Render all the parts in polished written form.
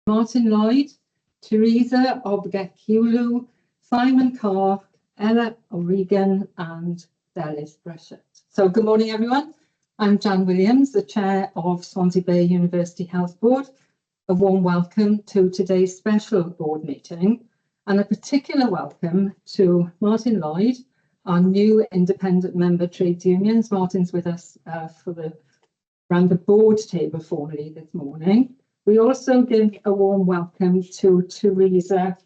Martin Lloyd, Teresa Obgekiulu, Simon Carr, Ella O'Regan and Delys Breshett. So good morning everyone. I'm Jan Williams, the Chair of Swansea Bay University Health Board. A warm welcome to today's special board meeting and a particular welcome to Martin Lloyd, our new independent member trades unions. Martin's with us around the board table formally this morning. We also give a warm welcome to Teresa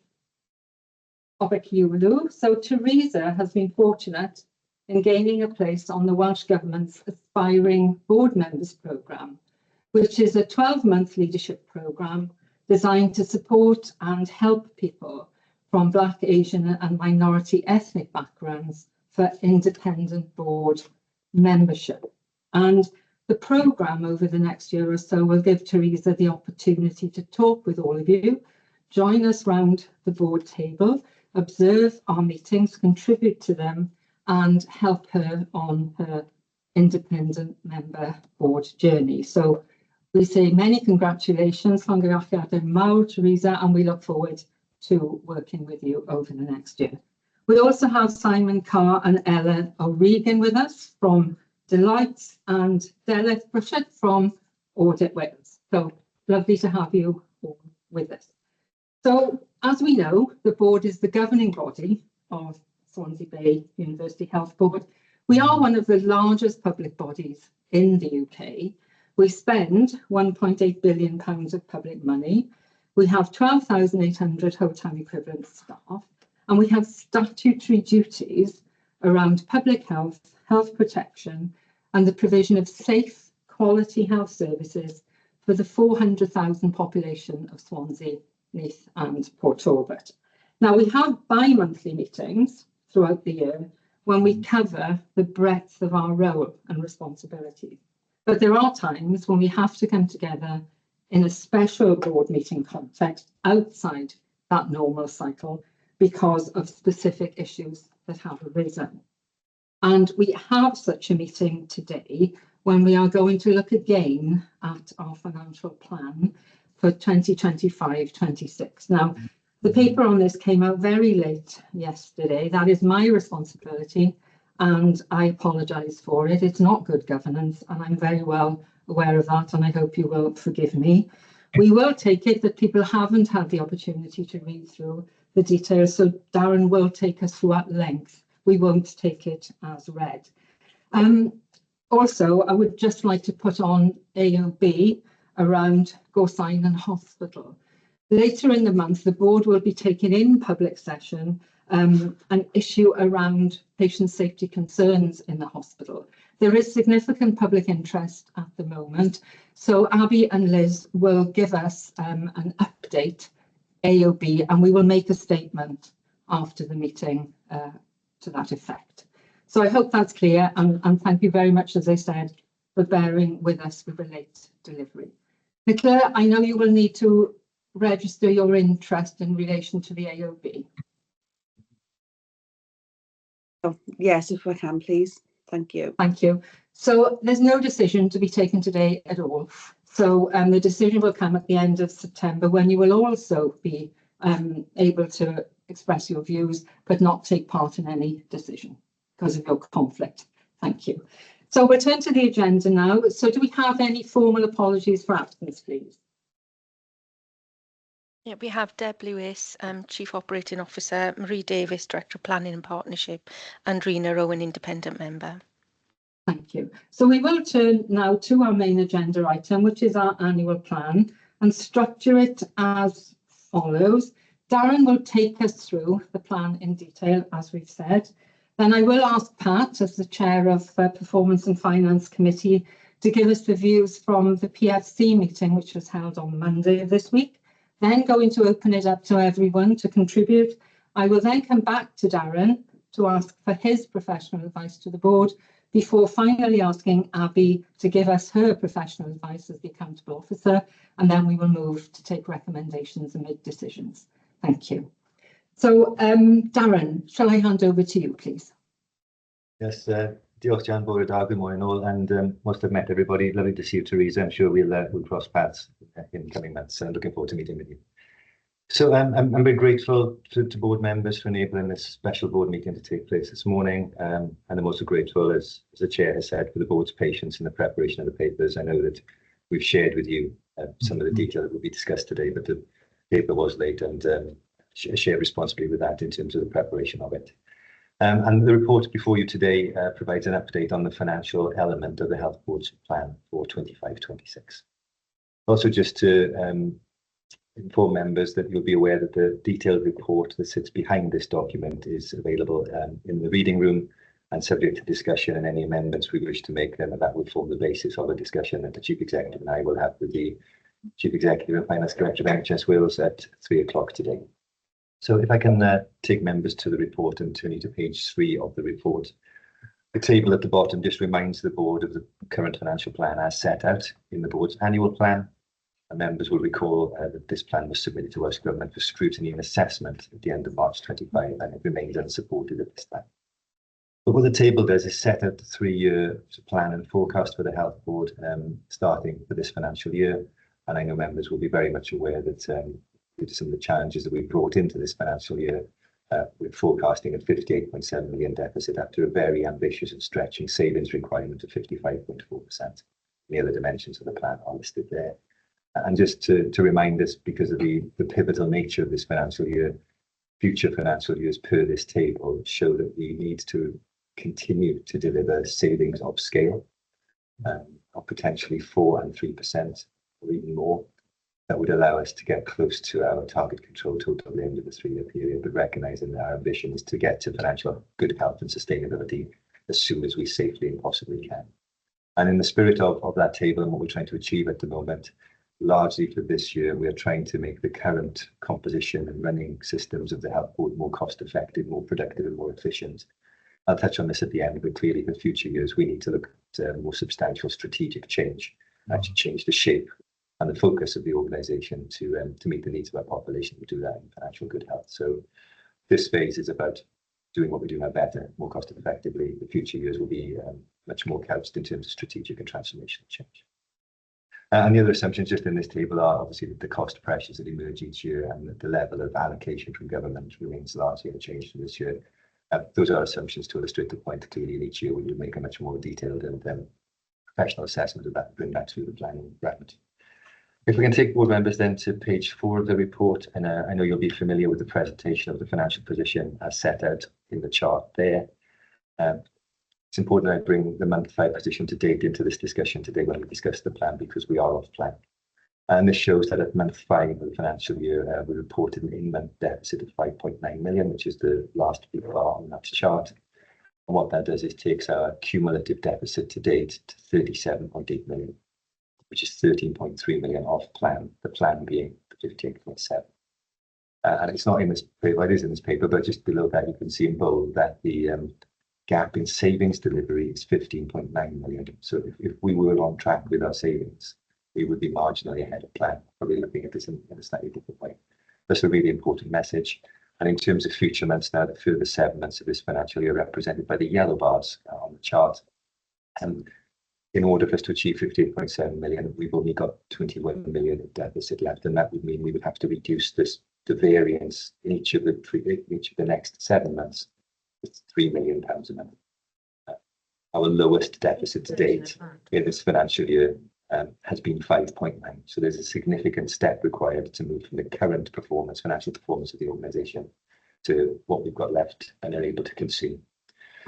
Obgekiulu. So Teresa has been fortunate in gaining a place on the Welsh Government's Aspiring Board Members Programme, which is a 12-month leadership programme designed to support and help people from Black, Asian and minority ethnic backgrounds for independent board membership. And the programme over the next year or so will give Teresa the opportunity to talk with all of you, join us round the board table, observe our meetings, contribute to them and help her on her independent member board journey. So we say many congratulations, llongyfarchiadau mawr, Teresa, and we look forward to working with you over the next year. We also have Simon Carr and Ella O'Regan with us from Deloitte and Delys Breshett from Audit Wales. So lovely to have you all with us. So as we know, the board is the governing body of Swansea Bay University Health Board. We are one of the largest public bodies in the UK. We spend £1.8 billion of public money. We have 12,800 full-time equivalent staff, and we have statutory duties around public health, health protection, and the provision of safe, quality health services for the 400,000 population of Swansea, Neath and Port Talbot. Now, we have bi-monthly meetings throughout the year when we cover the breadth of our role and responsibilities. But there are times when we have to come together in a special board meeting context outside that normal cycle because of specific issues that have arisen. And we have such a meeting today when we are going to look again at our financial plan for 2025-26. Now, the paper on this came out very late yesterday. That is my responsibility and I apologise for it. It's not good governance and I'm very well aware of that and I hope you will forgive me. We will take it that people haven't had the opportunity to read through the details, so Darren will take us through at length. We won't take it as read. Also, I would just like to put on AOB around Gorsynon Hospital. Later in the month, the board will be taking in public session an issue around patient safety concerns in the hospital. There is significant public interest at the moment, so Abby and Liz will give us an update, AOB, and we will make a statement after the meeting to that effect. So I hope that's clear and thank you very much, as I said, for bearing with us with the late delivery. Nicola, I know you will need to register your interest in relation to the AOB. Oh, yes, if I can, please. Thank you. Thank you. So there's no decision to be taken today at all. So the decision will come at the end of September when you will also be able to express your views but not take part in any decision because of your conflict. Thank you. So we'll turn to the agenda now. So do we have any formal apologies for absence, please? Yeah, we have Deb Lewis, Chief Operating Officer, Marie Davis, Director of Planning and Partnership, and Rena Owen, Independent Member. Thank you. So we will turn now to our main agenda item, which is our annual plan, and structure it as follows. Darren will take us through the plan in detail, as we've said. Then I will ask Pat, as the Chair of Performance and Finance Committee, to give us the views from the PFC meeting, which was held on Monday of this week. Then going to open it up to everyone to contribute. I will then come back to Darren to ask for his professional advice to the board before finally asking Abby to give us her professional advice as the accountable officer, and then we will move to take recommendations and make decisions. Thank you. So Darren, shall I hand over to you, please? Yes, Diolch Jan, bore da, good morning all, and must have met everybody. Lovely to see you, Teresa. I'm sure we'll cross paths in coming months, and looking forward to meeting with you. So I'm very grateful to board members for enabling this special board meeting to take place this morning, and I'm also grateful, as the chair has said, for the board's patience in the preparation of the papers. I know that we've shared with you some of the detail that will be discussed today, but the paper was late, and share responsibly with that in terms of the preparation of it. And the report before you today provides an update on the financial element of the Health Board's plan for 25-26. Also, just to inform members that you'll be aware that the detailed report that sits behind this document is available in the reading room and subject to discussion, and any amendments we wish to make, then that will form the basis of a discussion that the Chief Executive and I will have with the Chief Executive and Finance Director of NHS Wales at 3 o'clock today. So if I can take members to the report and turn you to page 3 of the report. The table at the bottom just reminds the board of the current financial plan as set out in the board's annual plan. And members will recall that this plan was submitted to Welsh Government for scrutiny and assessment at the end of March 25, and it remains unsupported at this time. But what the table does is set out the 3-year plan and forecast for the Health Board starting for this financial year. And I know members will be very much aware that due to some of the challenges that we've brought into this financial year, we're forecasting a 58.7 million deficit after a very ambitious and stretching savings requirement of 55.4%. The other dimensions of the plan are listed there. And just to remind us, because of the pivotal nature of this financial year, future financial years per this table show that we need to continue to deliver savings of scale of potentially 4 and 3% or even more. That would allow us to get close to our target control total at the end of the 3-year period, but recognising that our ambition is to get to financial good health and sustainability as soon as we safely and possibly can. And in the spirit of that table and what we're trying to achieve at the moment, largely for this year, we are trying to make the current composition and running systems of the Health Board more cost effective, more productive and more efficient. I'll touch on this at the end, but clearly for future years, we need to look at more substantial strategic change, actually change the shape and the focus of the organisation to meet the needs of our population. We do that in financial good health. So this phase is about doing what we do now better, more cost effectively. The future years will be much more couched in terms of strategic and transformational change. And the other assumptions just in this table are obviously that the cost pressures that emerge each year and that the level of allocation from government remains largely unchanged for this year. Those are assumptions to illustrate the point. Clearly in each year we will make a much more detailed and professional assessment of that and bring that to the planning round. If we can take board members then to page 4 of the report, and I know you'll be familiar with the presentation of the financial position as set out in the chart there. It's important that I bring the month 5 position to date into this discussion today when we discuss the plan, because we are off plan. And this shows that at month 5 of the financial year, we reported an in-month deficit of 5.9 million, which is the last big bar on that chart. And what that does is takes our cumulative deficit to date to 37.8 million, which is 13.3 million off plan, the plan being 58.7. And it's not in this paper, it is in this paper, but just below that you can see in bold that the gap in savings delivery is 15.9 million. So if we were on track with our savings, we would be marginally ahead of plan. Probably looking at this in a slightly different way. That's a really important message. And in terms of future months now, the further 7 months of this financial year represented by the yellow bars on the chart. And in order for us to achieve 58.7 million, we've only got 21 million of deficit left, and that would mean we would have to reduce the variance in each of the next 7 months. It's £3 million a month. Our lowest deficit to date in this financial year has been 5.9. So there's a significant step required to move from the current performance, financial performance of the organisation, to what we've got left and are able to consume.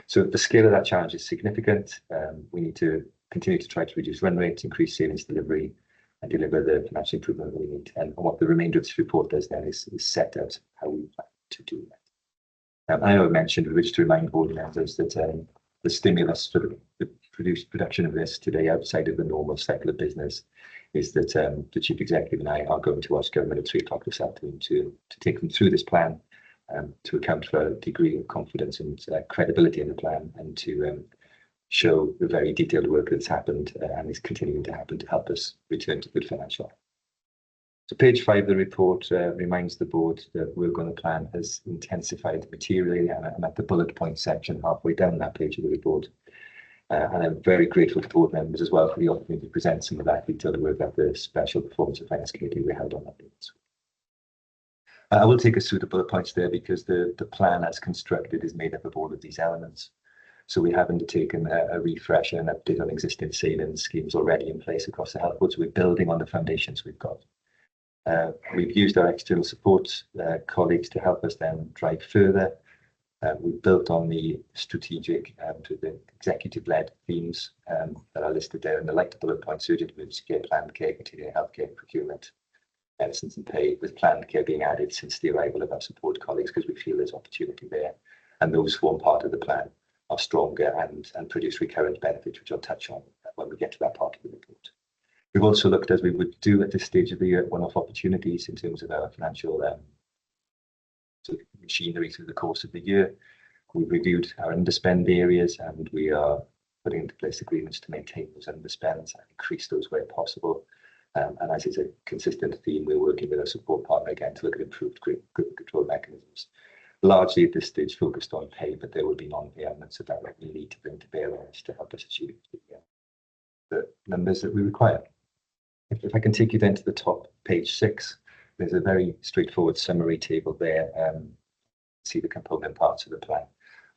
So the scale of that challenge is significant. We need to continue to try to reduce run rates, increase savings delivery, and deliver the financial improvement that we need. And what the remainder of this report does then is set out how we plan to do that. I know I mentioned, we wish to remind board members that the stimulus for the production of this today outside of the normal cycle of business is that the Chief Executive and I are going to Welsh Government at 3 o'clock this afternoon to take them through this plan, to account for a degree of confidence and credibility in the plan, and to show the very detailed work that's happened and is continuing to happen to help us return to good financial health. So page 5 of the report reminds the board that work on the plan has intensified materially, and I'm at the bullet point section halfway down that page of the report. And I'm very grateful to board members as well for the opportunity to present some of that detailed work at the special performance of finance committee we held on that day. I will take us through the bullet points there because the plan as constructed is made up of all of these elements. So we have undertaken a refresh and an update on existing savings schemes already in place across the health board. So we're building on the foundations we've got. We've used our external support colleagues to help us then drive further. We've built on the strategic to the executive-led themes that are listed there in the light bullet points: urgent emergency care, planned care, continuing healthcare, procurement, medicines and pay, with planned care being added since the arrival of our support colleagues because we feel there's opportunity there. And those form part of the plan, are stronger and produce recurrent benefits, which I'll touch on when we get to that part of the report. We've also looked, as we would do at this stage of the year, one-off opportunities in terms of our financial sort of machinery through the course of the year. We've reviewed our underspend areas and we are putting into place agreements to maintain those underspends and increase those where possible. And as is a consistent theme, we're working with our support partner again to look at improved group control mechanisms. Largely at this stage focused on pay, but there will be non-pay elements of that we need to bring to bear on us to help us achieve the numbers that we require. If I can take you then to the top, page 6, there's a very straightforward summary table there. See the component parts of the plan.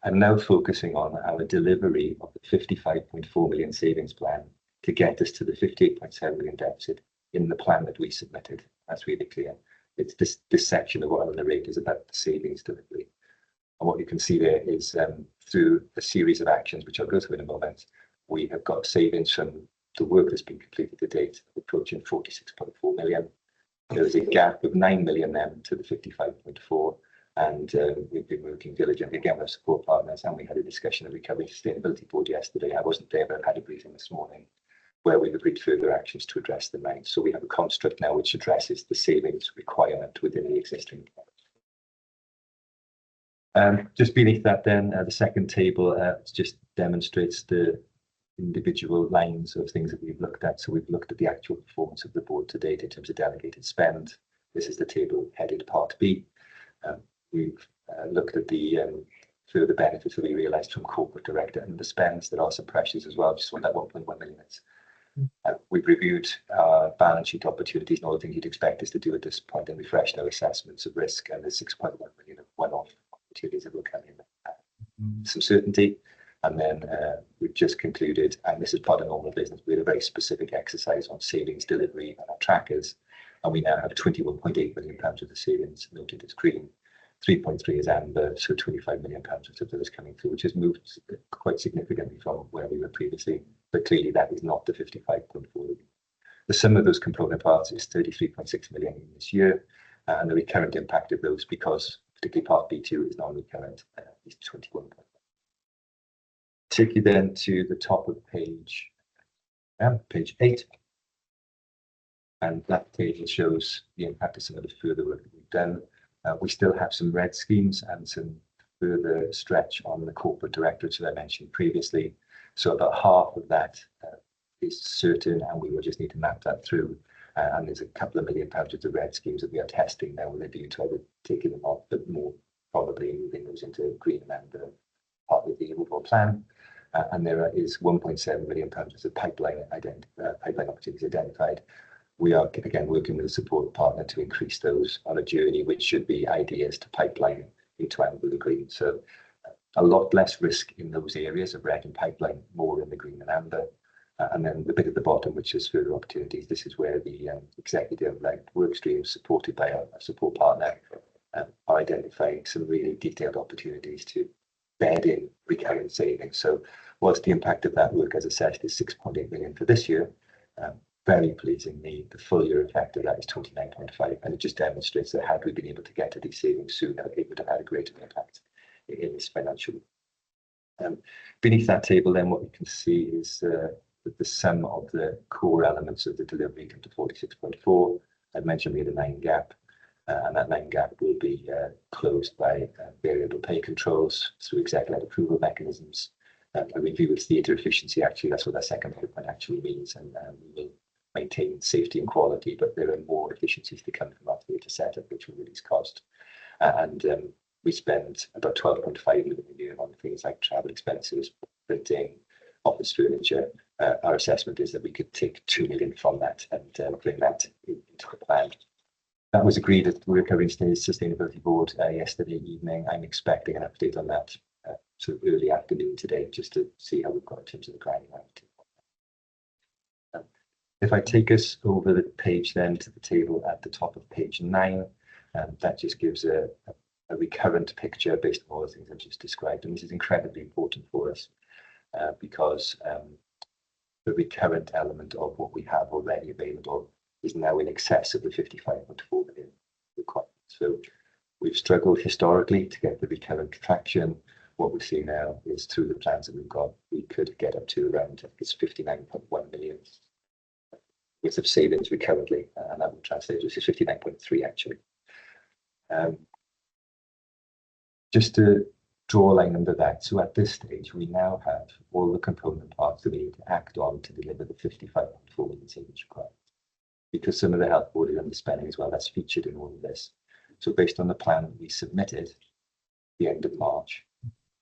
I'm now focusing on our delivery of the 55.4 million savings plan to get us to the 58.7 million deficit in the plan that we submitted. That's really clear. It's this section of what I'll narrate is about the savings delivery. And what you can see there is through a series of actions, which I'll go through in a moment, we have got savings from the work that's been completed to date, approaching 46.4 million. There is a gap of 9 million then to the 55.4, and we've been working diligently again with our support partners, and we had a discussion at Recovery Sustainability Board yesterday. I wasn't there, but I've had a briefing this morning where we've agreed further actions to address the 9. So we have a construct now which addresses the savings requirement within the existing plan. Just beneath that then, the second table just demonstrates the individual lines of things that we've looked at. So we've looked at the actual performance of the board to date in terms of delegated spend. This is the table headed Part B. We've looked at the further benefits that we realised from corporate director and the spends. There are some pressures as well, just on that 1.1 million. We've reviewed our balance sheet opportunities and all the things you'd expect us to do at this point and refreshed our assessments of risk, and there's 6.1 million of one-off opportunities that will come in. Some certainty. And then we've just concluded, and this is part of normal business, we had a very specific exercise on savings delivery and our trackers, and we now have 21.8 million pounds of the savings noted as green, 3.3 is amber, so 25 million pounds of that is coming through, which has moved quite significantly from where we were previously, but clearly that is not the 55.4. The sum of those component parts is 33.6 million in this year, and the recurrent impact of those, because particularly Part B2 is non-recurrent, is 21. Take you then to the top of page 8, and that table shows the impact of some of the further work that we've done. We still have some red schemes and some further stretch on the corporate directorate that I mentioned previously. So about half of that is certain, and we will just need to map that through. And there's a couple of million pounds of the red schemes that we are testing now with a view to either taking them off, but more probably moving those into green and part of the overall plan. And there is 1.7 million pounds of pipeline opportunities identified. We are again working with a support partner to increase those on a journey, which should be ideas to pipeline into amber and green. So a lot less risk in those areas of red and pipeline, more in the green and amber. And then the bit at the bottom, which is further opportunities. This is where the executive-led work streams supported by our support partner are identifying some really detailed opportunities to bed in recurrent savings. So whilst the impact of that work as assessed is 6.8 million for this year, very pleasingly, the full year effect of that is 29.5, and it just demonstrates that had we been able to get to these savings sooner, it would have had a greater impact in this financial year. Beneath that table then, what you can see is the sum of the core elements of the delivery come to 46.4. I mentioned we had a 9 gap, and that 9 gap will be closed by variable pay controls through exec-led approval mechanisms. A review of theatre efficiency, actually, that's what that second bullet point actually means, and we will maintain safety and quality, but there are more efficiencies to come from our theatre setup, which will reduce cost. And we spend about 12.5 million a year on things like travel expenses, printing, office furniture. Our assessment is that we could take 2 million from that and bring that into the plan. That was agreed at the Recurring Sustainability Board yesterday evening. I'm expecting an update on that sort of early afternoon today, just to see how we've got in terms of the granularity. If I take us over the page then to the table at the top of page 9, that just gives a recurrent picture based on all the things I've just described. And this is incredibly important for us because the recurrent element of what we have already available is now in excess of the 55.4 million requirement. So we've struggled historically to get the recurrent traction. What we're seeing now is through the plans that we've got, we could get up to around, I think it's 59.1 million worth of savings recurrently, and that would translate to 59.3 actually. Just to draw a line under that, so at this stage, we now have all the component parts that we need to act on to deliver the 55.4 million savings required. Because some of the health board is underspending as well, that's featured in all of this. So based on the plan that we submitted at the end of March,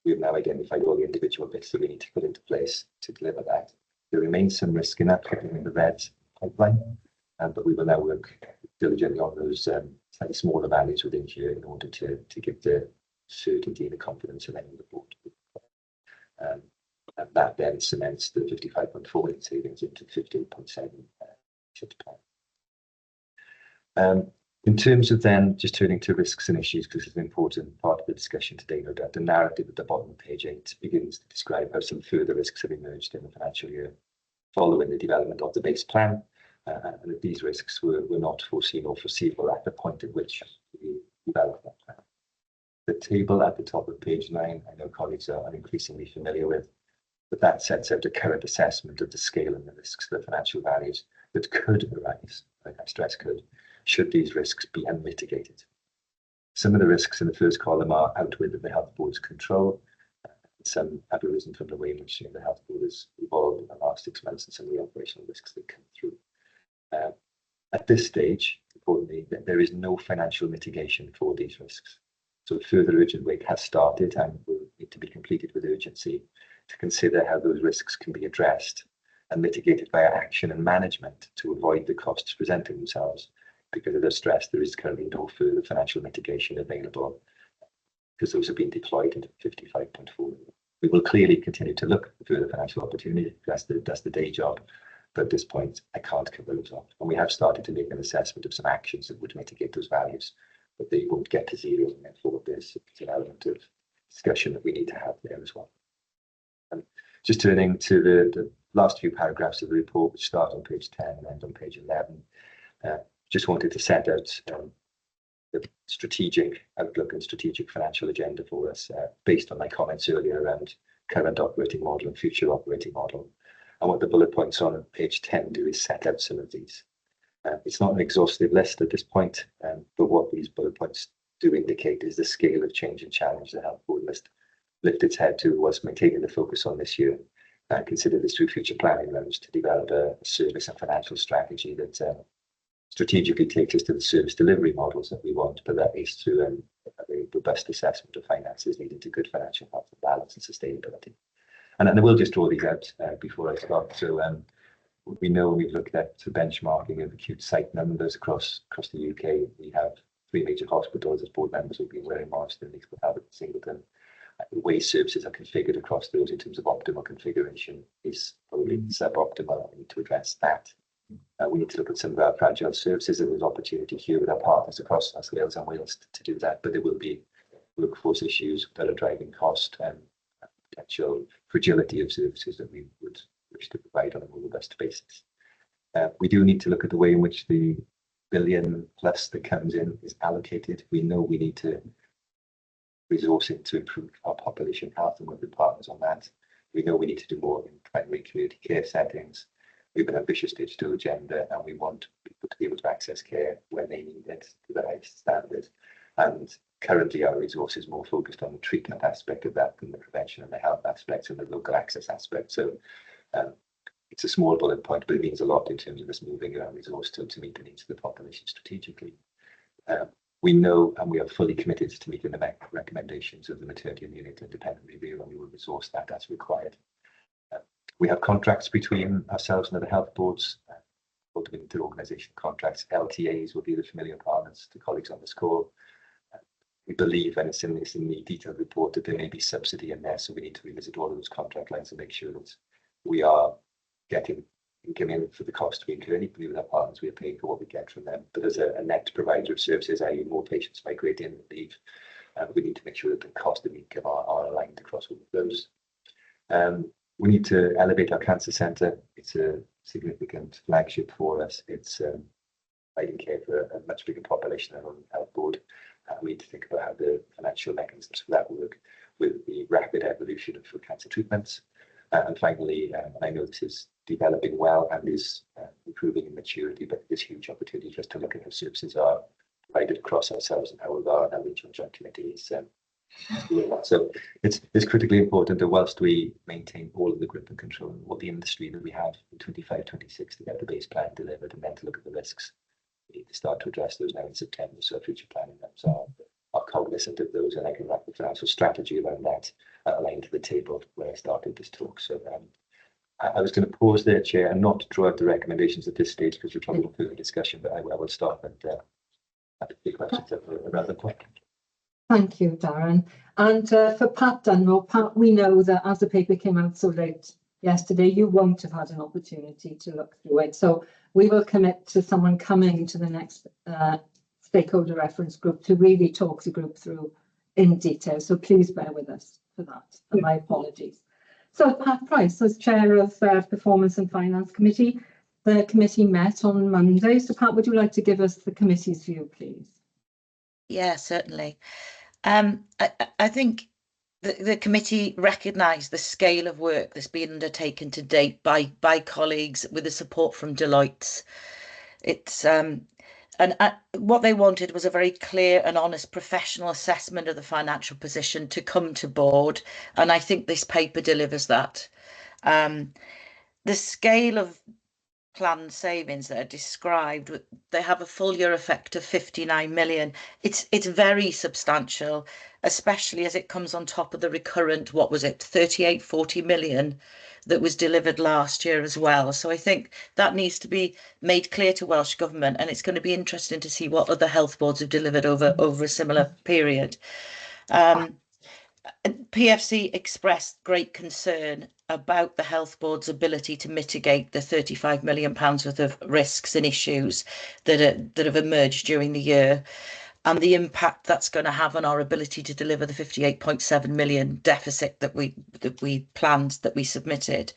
we've now identified all the individual bits that we need to put into place to deliver that. There remains some risk in that, particularly in the red pipeline, but we will now work diligently on those slightly smaller values within here in order to give the certainty and the confidence of any of the board. And that then cements the 55.4 million savings into 15.7 plan. In terms of then just turning to risks and issues, because it's an important part of the discussion today, no doubt, the narrative at the bottom of page 8 begins to describe how some further risks have emerged in the financial year following the development of the base plan, and that these risks were not foreseen or foreseeable at the point at which we developed that plan. The table at the top of page 9, I know colleagues are increasingly familiar with, but that sets out a current assessment of the scale and the risks, the financial values that could arise, like I stress could, should these risks be unmitigated. Some of the risks in the first column are outward of the health board's control. Some have arisen from the way in which the health board has evolved in the last 6 months and some of the operational risks that come through. At this stage, importantly, there is no financial mitigation for these risks. So further urgent work has started and will need to be completed with urgency to consider how those risks can be addressed and mitigated via action and management to avoid the costs presenting themselves. Because of the stress, there is currently no further financial mitigation available because those have been deployed into 55.4 million. We will clearly continue to look for further financial opportunity. That's the day job. But at this point, I can't cover those off. And we have started to make an assessment of some actions that would mitigate those values, but they won't get to zero. And therefore, there's an element of discussion that we need to have there as well. And just turning to the last few paragraphs of the report, which start on page 10 and end on page 11, just wanted to set out the strategic outlook and strategic financial agenda for us based on my comments earlier around current operating model and future operating model. And what the bullet points on page 10 do is set out some of these. It's not an exhaustive list at this point, but what these bullet points do indicate is the scale of change and challenge the health board must lift its head to whilst maintaining the focus on this year. Consider this through future planning rounds to develop a service and financial strategy that strategically takes us to the service delivery models that we want, but that is through a robust assessment of finances leading to good financial health and balance and sustainability. And I will just draw these out before I start. So we know we've looked at the benchmarking of acute site numbers across the UK. We have 3 major hospitals as board members who've been wearing Marsden, Liverpool, Albert, Singleton. The way services are configured across those in terms of optimal configuration is probably suboptimal. We need to address that. We need to look at some of our fragile services, and there's opportunity here with our partners across Wales and Wales to do that. But there will be workforce issues that are driving cost and potential fragility of services that we would wish to provide on a more robust basis. We do need to look at the way in which the billion plus that comes in is allocated. We know we need to resource it to improve our population health and work with partners on that. We know we need to do more in primary community care settings. We have an ambitious digital agenda, and we want people to be able to access care when they need it to the highest standard. And currently our resource is more focused on the treatment aspect of that than the prevention and the health aspects and the local access aspect. So it's a small bullet point, but it means a lot in terms of us moving our resource to meet the needs of the population strategically. We know and we are fully committed to meeting the recommendations of the maternity and neonatal independent review, and we will resource that as required. We have contracts between ourselves and other health boards, called inter-organisation contracts. LTAs will be the familiar parlance to colleagues on this call. We believe, and it's in the detailed report, that there may be subsidy in there, so we need to revisit all of those contract lines and make sure that we are getting in for the cost we incur. Equally with our partners, we are paying for what we get from them. But as a net provider of services, i.e. more patients migrate in and leave, we need to make sure that the cost that we give are aligned across all of those. We need to elevate our cancer centre. It's a significant flagship for us. It's providing care for a much bigger population than our own health board. We need to think about how the financial mechanisms for that work with the rapid evolution of cancer treatments. And finally, and I know this is developing well and is improving in maturity, but there's huge opportunity for us to look at how services are provided across ourselves and how our regional joint committees. So it's critically important that whilst we maintain all of the grip and control of all the industry that we have in 25-26 to get the base plan delivered and then to look at the risks, we need to start to address those now in September. So future planning members are cognizant of those, and I can wrap the financial strategy around that aligned to the table where I started this talk. So I was going to pause there, Chair, and not draw out the recommendations at this stage because we're probably going through the discussion, but I will stop and have a few questions around the point. Thank you, Darren. And for Pat Dunmore, Pat, we know that as the paper came out so late yesterday, you won't have had an opportunity to look through it. So we will commit to someone coming to the next stakeholder reference group to really talk the group through in detail. So please bear with us for that. And my apologies. So Pat Price, as Chair of Performance and Finance Committee, the committee met on Monday. So Pat, would you like to give us the committee's view, please? Yeah, certainly. I think the committee recognised the scale of work that's been undertaken to date by colleagues with the support from Deloitte. It's and what they wanted was a very clear and honest professional assessment of the financial position to come to board, and I think this paper delivers that. The scale of planned savings that are described, they have a full year effect of 59 million. It's very substantial, especially as it comes on top of the recurrent, what was it, 40 million that was delivered last year as well. So I think that needs to be made clear to Welsh Government, and it's going to be interesting to see what other health boards have delivered over a similar period. PFC expressed great concern about the health board's ability to mitigate the £35 million worth of risks and issues that have emerged during the year, and the impact that's going to have on our ability to deliver the 58.7 million deficit that we planned, that we submitted.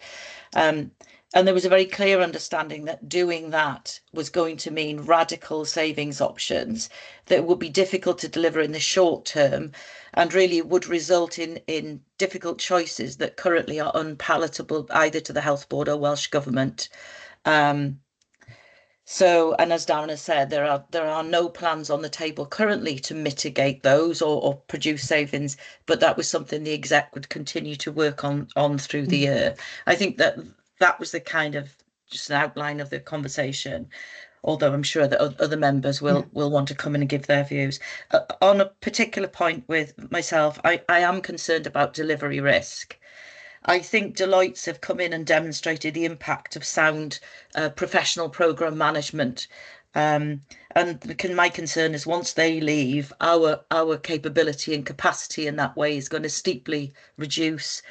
And there was a very clear understanding that doing that was going to mean radical savings options that would be difficult to deliver in the short term, and really would result in difficult choices that currently are unpalatable either to the Health Board or Welsh Government. So, and as Darren has said, there are no plans on the table currently to mitigate those or produce savings, but that was something the exec would continue to work on through the year. I think that was the kind of just an outline of the conversation, although I'm sure that other members will want to come in and give their views. On a particular point with myself, I am concerned about delivery risk. I think Deloitte have come in and demonstrated the impact of sound professional programme management. And my concern is once they leave, our capability and capacity in that way is going to steeply reduce.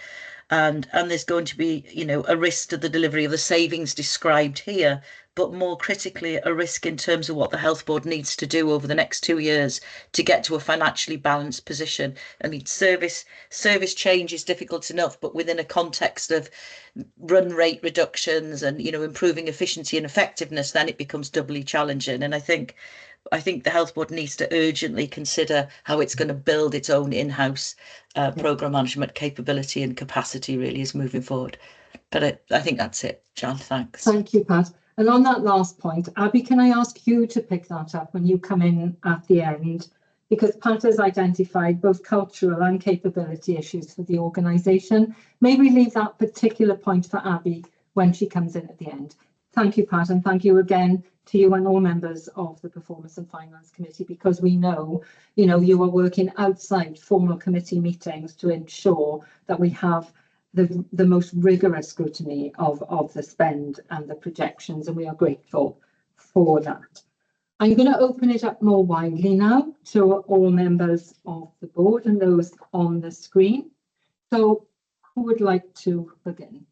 And there's going to be, a risk to the delivery of the savings described here, but more critically, a risk in terms of what the Health Board needs to do over the next 2 years to get to a financially balanced position. I mean, service change is difficult enough, but within a context of run rate reductions and, improving efficiency and effectiveness, then it becomes doubly challenging. And I think the Health Board needs to urgently consider how it's going to build its own in-house programme management capability and capacity really is moving forward. But I think that's it, Jan. Thanks. Thank you, Pat. And on that last point, Abby, can I ask you to pick that up when you come in at the end? Because Pat has identified both cultural and capability issues for the organisation. Maybe leave that particular point for Abby when she comes in at the end. Thank you, Pat, and thank you again to you and all members of the Performance and Finance Committee, because we know, you are working outside formal committee meetings to ensure that we have the most rigorous scrutiny of the spend and the projections, and we are grateful for that. I'm going to open it up more widely now to all members of the board and those on the screen. So who would like to begin?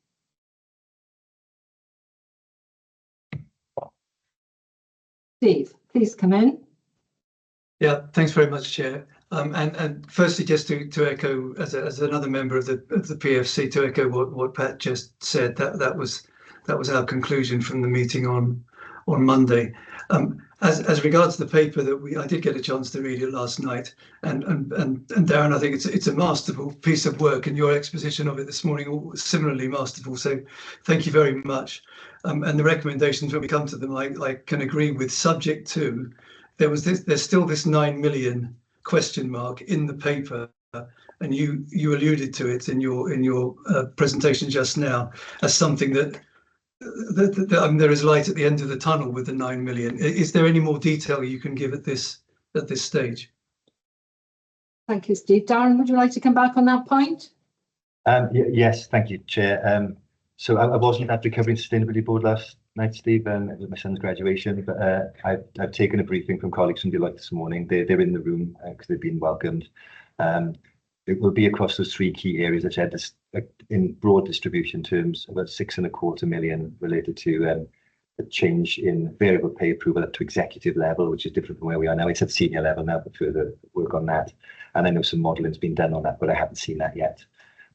Steve, please come in. Yeah, thanks very much, Chair. And firstly, just to echo, as another member of the PFC, to echo what Pat just said, that was our conclusion from the meeting on Monday. As regards the paper that I did get a chance to read it last night, and Darren, I think it's a masterful piece of work, and your exposition of it this morning was similarly masterful. So thank you very much. And the recommendations, when we come to them, I can agree with, subject to there's still this 9 million question mark in the paper, and you alluded to it in your presentation just now as something that there is light at the end of the tunnel with the 9 million. Is there any more detail you can give at this stage? Thank you, Steve. Darren, would you like to come back on that point? Yes, thank you, Chair. So I wasn't at Recovery and Sustainability Board last night, Steve, with my son's graduation, but I've taken a briefing from colleagues from Deloitte this morning. They're in the room because they've been welcomed. It will be across those three key areas. I said this in broad distribution terms, about 6.25 million related to the change in variable pay approval up to executive level, which is different from where we are now. It's at senior level now, but further work on that. And I know some modeling's been done on that, but I haven't seen that yet.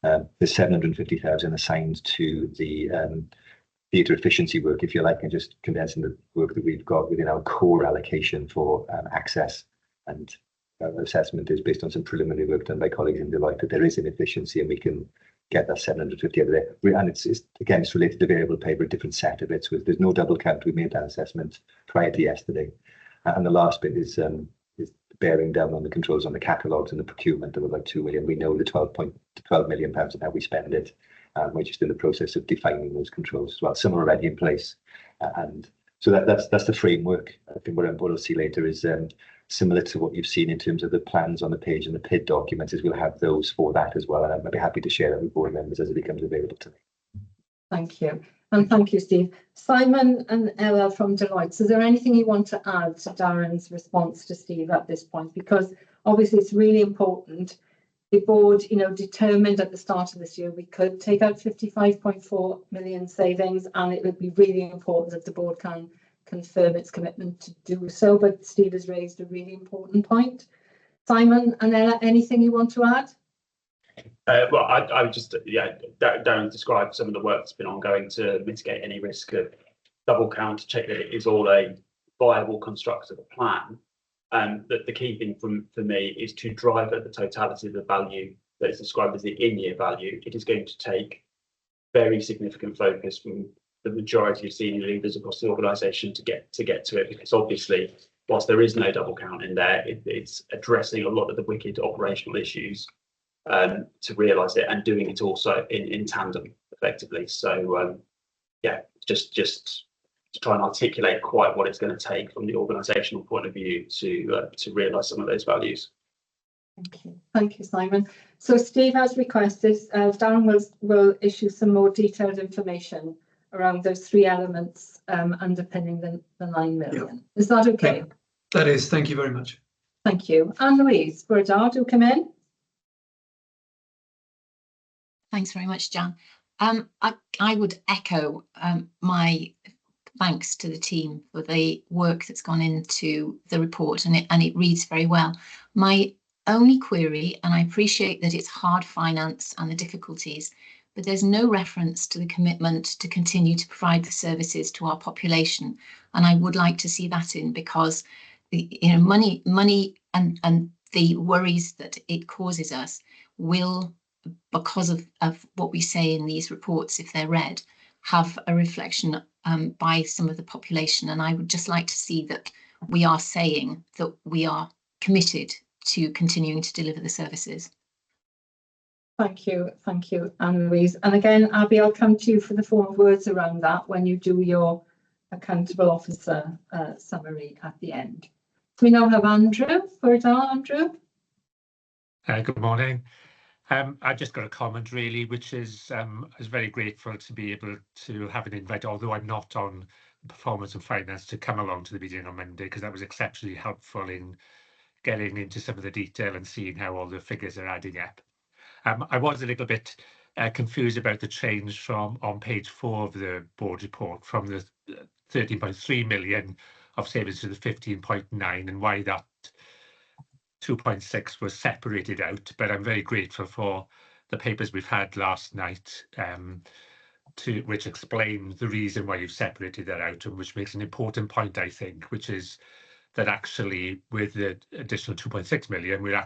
There's 750,000 assigned to the theatre efficiency work, if you like, and just condensing the work that we've got within our core allocation for access. And assessment is based on some preliminary work done by colleagues in Deloitte that there is an efficiency and we can get that 750 out of there. And it's related to variable pay, but a different set of it. So there's no double count. We made that assessment prior to yesterday. And the last bit is bearing down on the controls on the catalogues and the procurement of about 2 million. We know the 12 million pounds and how we spend it. We're just in the process of defining those controls as well. Some are already in place. And so that's the framework. I think what we'll see later is similar to what you've seen in terms of the plans on the page and the PID documents, is we'll have those for that as well. And I'd be happy to share that with board members as it becomes available to me. Thank you. And thank you, Steve. Simon and Ella from Deloitte, is there anything you want to add to Darren's response to Steve at this point? Because obviously it's really important. The board, determined at the start of this year we could take out 55.4 million savings, and it would be really important that the board can confirm its commitment to do so. But Steve has raised a really important point. Simon and Ella, anything you want to add? Well, I would just, Darren described some of the work that's been ongoing to mitigate any risk of double count, to check that it is all a viable construct of a plan. And that the key thing for me is to drive at the totality of the value that is described as the in-year value. It is going to take very significant focus from the majority of senior leaders across the organisation to get to it, because obviously, whilst there is no double count in there, it's addressing a lot of the wicked operational issues to realise it, and doing it also in tandem effectively. So just to try and articulate quite what it's going to take from the organisational point of view to realise some of those values. Thank you, Simon. So Steve, as requested, Darren will issue some more detailed information around those three elements underpinning the 9 million. Yep. Is that okay? That is. Thank you very much. Thank you. Anne-Louise Brodard, do come in. Thanks very much, Jan. I would echo my thanks to the team for the work that's gone into the report, and it reads very well. My only query, and I appreciate that it's hard finance and the difficulties, but there's no reference to the commitment to continue to provide the services to our population, and I would like to see that in, because money and the worries that it causes us will, because of what we say in these reports, if they're read, have a reflection by some of the population. And I would just like to see that we are saying that we are committed to continuing to deliver the services. Thank you, Anne-Louise. And again, Abby, I'll come to you for the form of words around that when you do your accountable officer summary at the end. We now have Andrew. Andrew. Good morning. I just got a comment really, which is I was very grateful to be able to have an invite, although I'm not on performance and finance, to come along to the meeting on Monday, because that was exceptionally helpful in getting into some of the detail and seeing how all the figures are adding up. I was a little bit confused about the change from on page 4 of the board report from the 13.3 million of savings to the 15.9, and why that 2.6 was separated out. But I'm very grateful for the papers we've had last night, which explain the reason why you've separated that out, and which makes an important point, I think, which is that actually with the additional 2.6 million,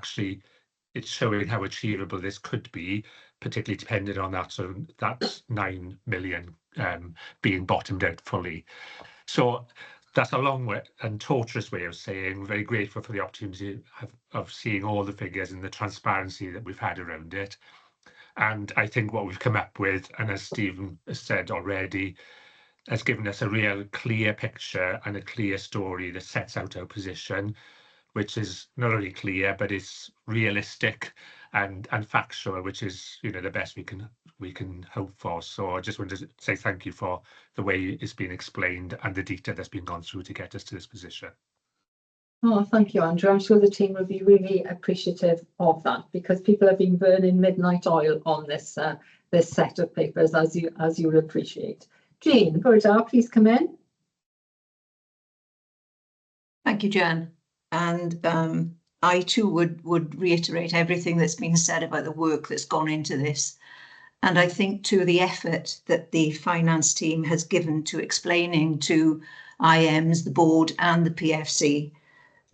it's showing how achievable this could be, particularly depending on that 9 million being bottomed out fully. So that's a long way and tortuous way of saying very grateful for the opportunity of seeing all the figures and the transparency that we've had around it. And I think what we've come up with, and as Stephen has said already, has given us a real clear picture and a clear story that sets out our position, which is not only clear, but it's realistic and factual, which is, you know, the best we can hope for. So I just wanted to say thank you for the way it's been explained and the detail that's been gone through to get us to this position. Oh, thank you, Andrew. I'm sure the team will be really appreciative of that, because people have been burning midnight oil on this this set of papers, as you'll appreciate. Jean Burdell, please come in. Thank you, Jan. And I too would reiterate everything that's been said about the work that's gone into this. And I think to the effort that the finance team has given to explaining to IMs, the board and the PFC,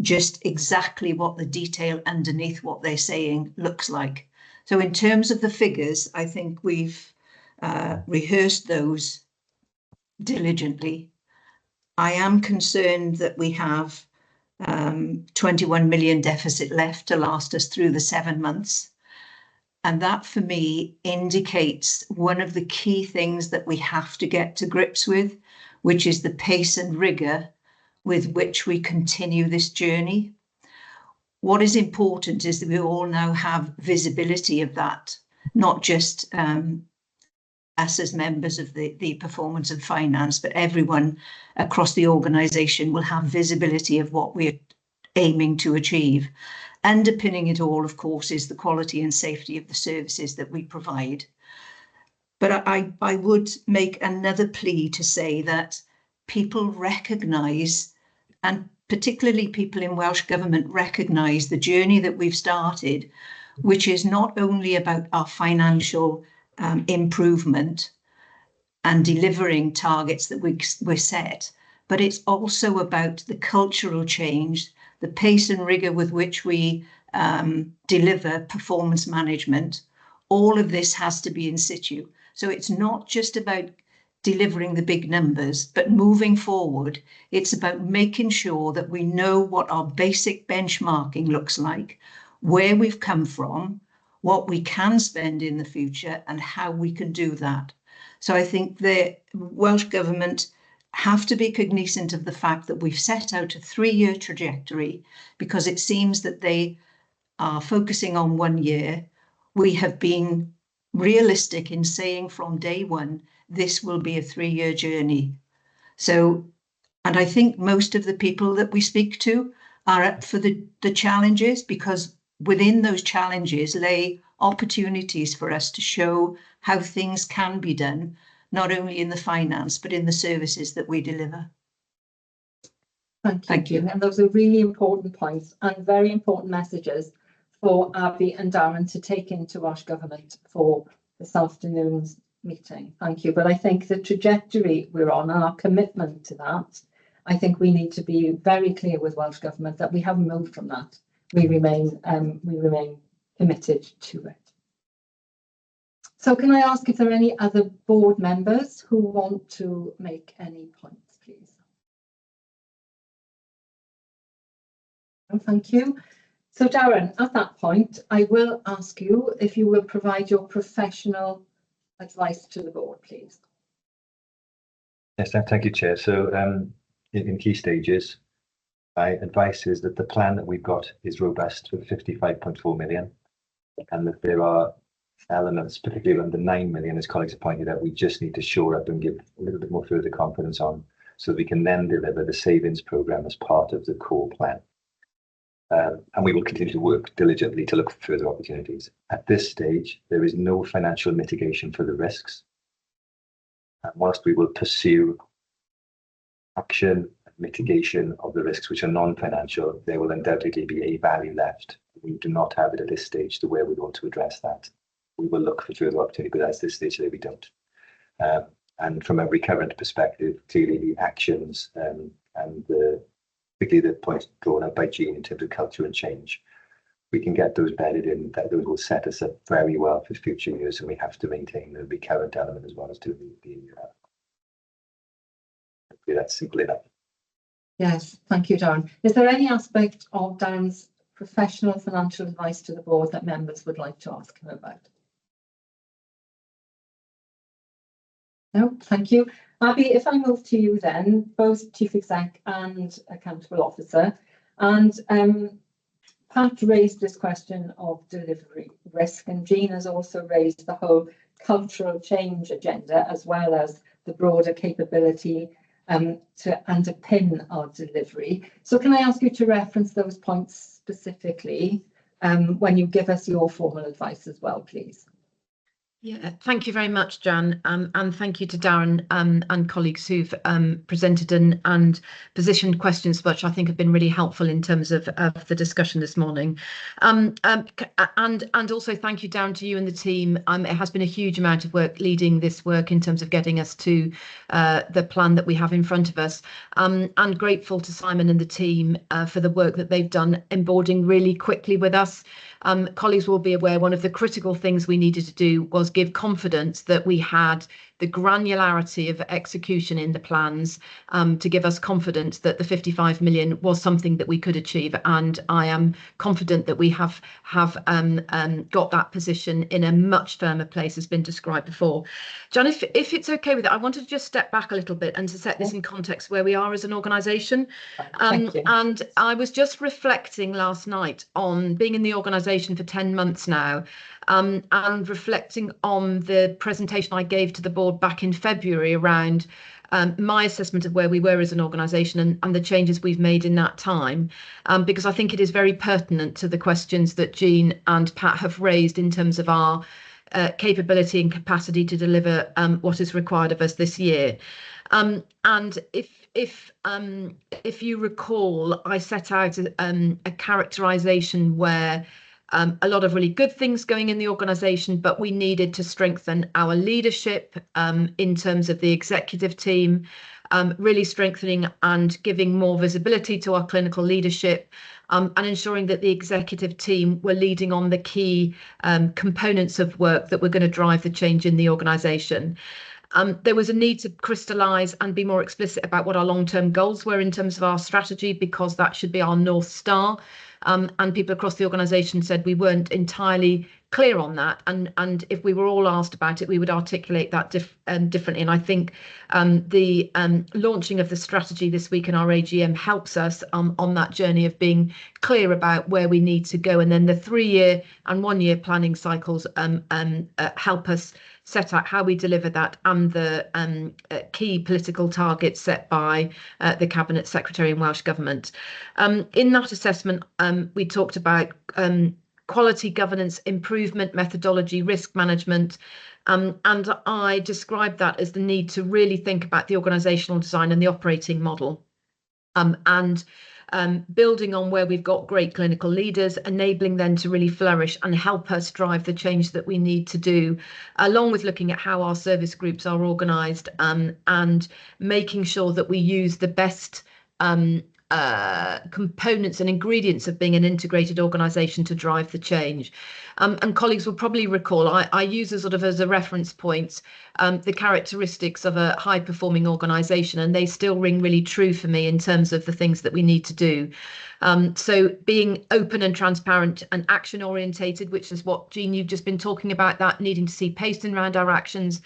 just exactly what the detail underneath what they're saying looks like. So in terms of the figures, I think we've rehearsed those diligently. I am concerned that we have 21 million deficit left to last us through the 7 months. And that for me indicates one of the key things that we have to get to grips with, which is the pace and rigor with which we continue this journey. What is important is that we all now have visibility of that, not just us as members of the performance and finance, but everyone across the organisation will have visibility of what we're aiming to achieve. Underpinning it all, of course, is the quality and safety of the services that we provide. But I would make another plea to say that people recognise, and particularly people in Welsh Government recognise, the journey that we've started, which is not only about our financial improvement and delivering targets that we're set, but it's also about the cultural change, the pace and rigour with which we deliver performance management. All of this has to be in situ. So it's not just about delivering the big numbers, but moving forward, it's about making sure that we know what our basic benchmarking looks like, where we've come from, what we can spend in the future, and how we can do that. So I think the Welsh Government have to be cognizant of the fact that we've set out a 3-year trajectory, because it seems that they are focusing on 1 year. We have been realistic in saying from day one, this will be a 3-year journey. So, and I think most of the people that we speak to are up for the challenges, because within those challenges lay opportunities for us to show how things can be done, not only in the finance, but in the services that we deliver. Thank you. And those are really important points and very important messages for Abby and Darren to take into Welsh Government for this afternoon's meeting. Thank you. But I think the trajectory we're on and our commitment to that, I think we need to be very clear with Welsh Government that we haven't moved from that. We remain committed to it. So can I ask if there are any other board members who want to make any points, please? Oh, thank you. So Darren, at that point, I will ask you if you will provide your professional advice to the board, please. Yes, thank you, Chair. So in key stages, my advice is that the plan that we've got is robust with 55.4 million. and that there are elements, particularly around the 9 million, as colleagues have pointed out, we just need to shore up and give a little bit more further confidence on, so that we can then deliver the savings programme as part of the core plan. And we will continue to work diligently to look for further opportunities. At this stage, there is no financial mitigation for the risks. And whilst we will pursue action and mitigation of the risks which are non-financial, there will undoubtedly be a value left. We do not have it at this stage to where we want to address that. We will look for further opportunity, but at this stage today we don't. And from a recurrent perspective, clearly the actions and particularly the points drawn up by Jean in terms of culture and change, we can get those bedded in, that those will set us up very well for future years, and we have to maintain the recurrent element as well as to that's simple enough. Yes, thank you, Darren. Is there any aspect of Darren's professional financial advice to the board that members would like to ask him about? No, thank you. Abby, if I move to you then, both Chief Exec and Accountable Officer, and Pat raised this question of delivery risk, and Jean has also raised the whole cultural change agenda, as well as the broader capability to underpin our delivery. So can I ask you to reference those points specifically when you give us your formal advice as well, please? Yeah, thank you very much, Jan, and thank you to Darren and colleagues who've presented and positioned questions, which I think have been really helpful in terms of the discussion this morning. And also thank you, Darren, to you and the team. It has been a huge amount of work leading this work in terms of getting us to the plan that we have in front of us. And grateful to Simon and the team for the work that they've done onboarding really quickly with us. Colleagues will be aware one of the critical things we needed to do was give confidence that we had the granularity of execution in the plans to give us confidence that the 55 million was something that we could achieve. And I am confident that we have got that position in a much firmer place, as been described before. John, if it's okay with it, I wanted to just step back a little bit and to set this in context where we are as an organisation. And I was just reflecting last night on being in the organisation for 10 months now, and reflecting on the presentation I gave to the board back in February around my assessment of where we were as an organisation and the changes we've made in that time, because I think it is very pertinent to the questions that Jean and Pat have raised in terms of our capability and capacity to deliver what is required of us this year. And if you recall, I set out a characterisation where a lot of really good things going in the organisation, but we needed to strengthen our leadership in terms of the executive team, really strengthening and giving more visibility to our clinical leadership, and ensuring that the executive team were leading on the key components of work that were going to drive the change in the organisation. There was a need to crystallise and be more explicit about what our long-term goals were in terms of our strategy, because that should be our North Star. And people across the organisation said we weren't entirely clear on that. And if we were all asked about it, we would articulate that differently. And I think the launching of the strategy this week in our AGM helps us on that journey of being clear about where we need to go. And then the 3-year and 1-year planning cycles help us set out how we deliver that and the key political targets set by the Cabinet Secretary and Welsh Government. In that assessment, we talked about quality governance, improvement, methodology, risk management, and I described that as the need to really think about the organisational design and the operating model, and building on where we've got great clinical leaders, enabling them to really flourish and help us drive the change that we need to do, along with looking at how our service groups are organised, and making sure that we use the best components and ingredients of being an integrated organisation to drive the change. And colleagues will probably recall, I use as a reference point the characteristics of a high performing organisation, and they still ring really true for me in terms of the things that we need to do. So being open and transparent and action orientated, which is what Jean, you've just been talking about, that needing to see pacing around our actions,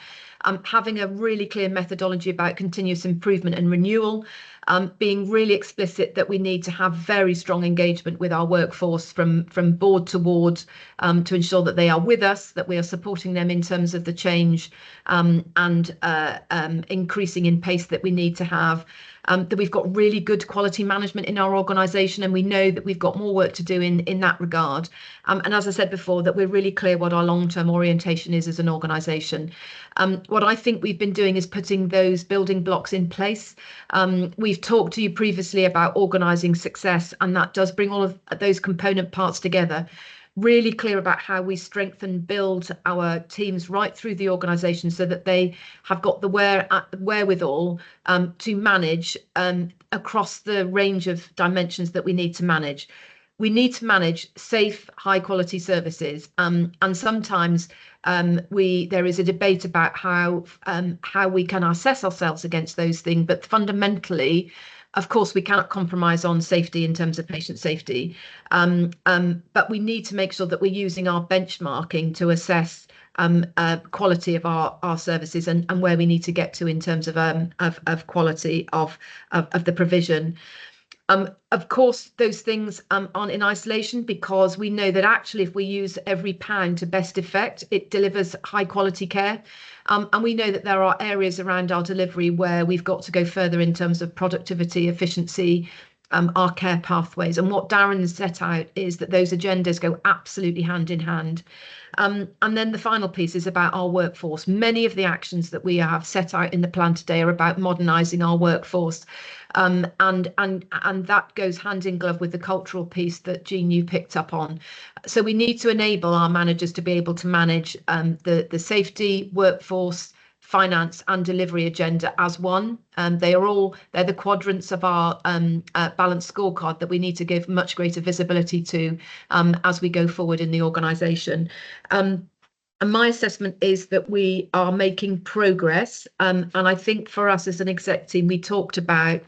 having a really clear methodology about continuous improvement and renewal, being really explicit that we need to have very strong engagement with our workforce from board to ward, to ensure that they are with us, that we are supporting them in terms of the change and increasing in pace that we need to have. That we've got really good quality management in our organisation, and we know that we've got more work to do in that regard. And as I said before, that we're really clear what our long-term orientation is as an organisation. What I think we've been doing is putting those building blocks in place. We've talked to you previously about organising success, and that does bring all of those component parts together. Really clear about how we strengthen, build our teams right through the organisation so that they have got the wherewithal to manage across the range of dimensions that we need to manage. We need to manage safe, high quality services, and sometimes there is a debate about how we can assess ourselves against those things, but fundamentally, of course, we cannot compromise on safety in terms of patient safety, but we need to make sure that we're using our benchmarking to assess quality of our services and where we need to get to in terms of quality of the provision. Of course, those things aren't in isolation, because we know that actually if we use every pound to best effect, it delivers high quality care. And we know that there are areas around our delivery where we've got to go further in terms of productivity, efficiency, our care pathways. And what Darren set out is that those agendas go absolutely hand in hand. And then the final piece is about our workforce. Many of the actions that we have set out in the plan today are about modernising our workforce. And that goes hand in glove with the cultural piece that Jean, you picked up on. So we need to enable our managers to be able to manage the safety, workforce, finance and delivery agenda as one. They're the quadrants of our balanced scorecard that we need to give much greater visibility to as we go forward in the organisation. And my assessment is that we are making progress. And I think for us as an exec team, we talked about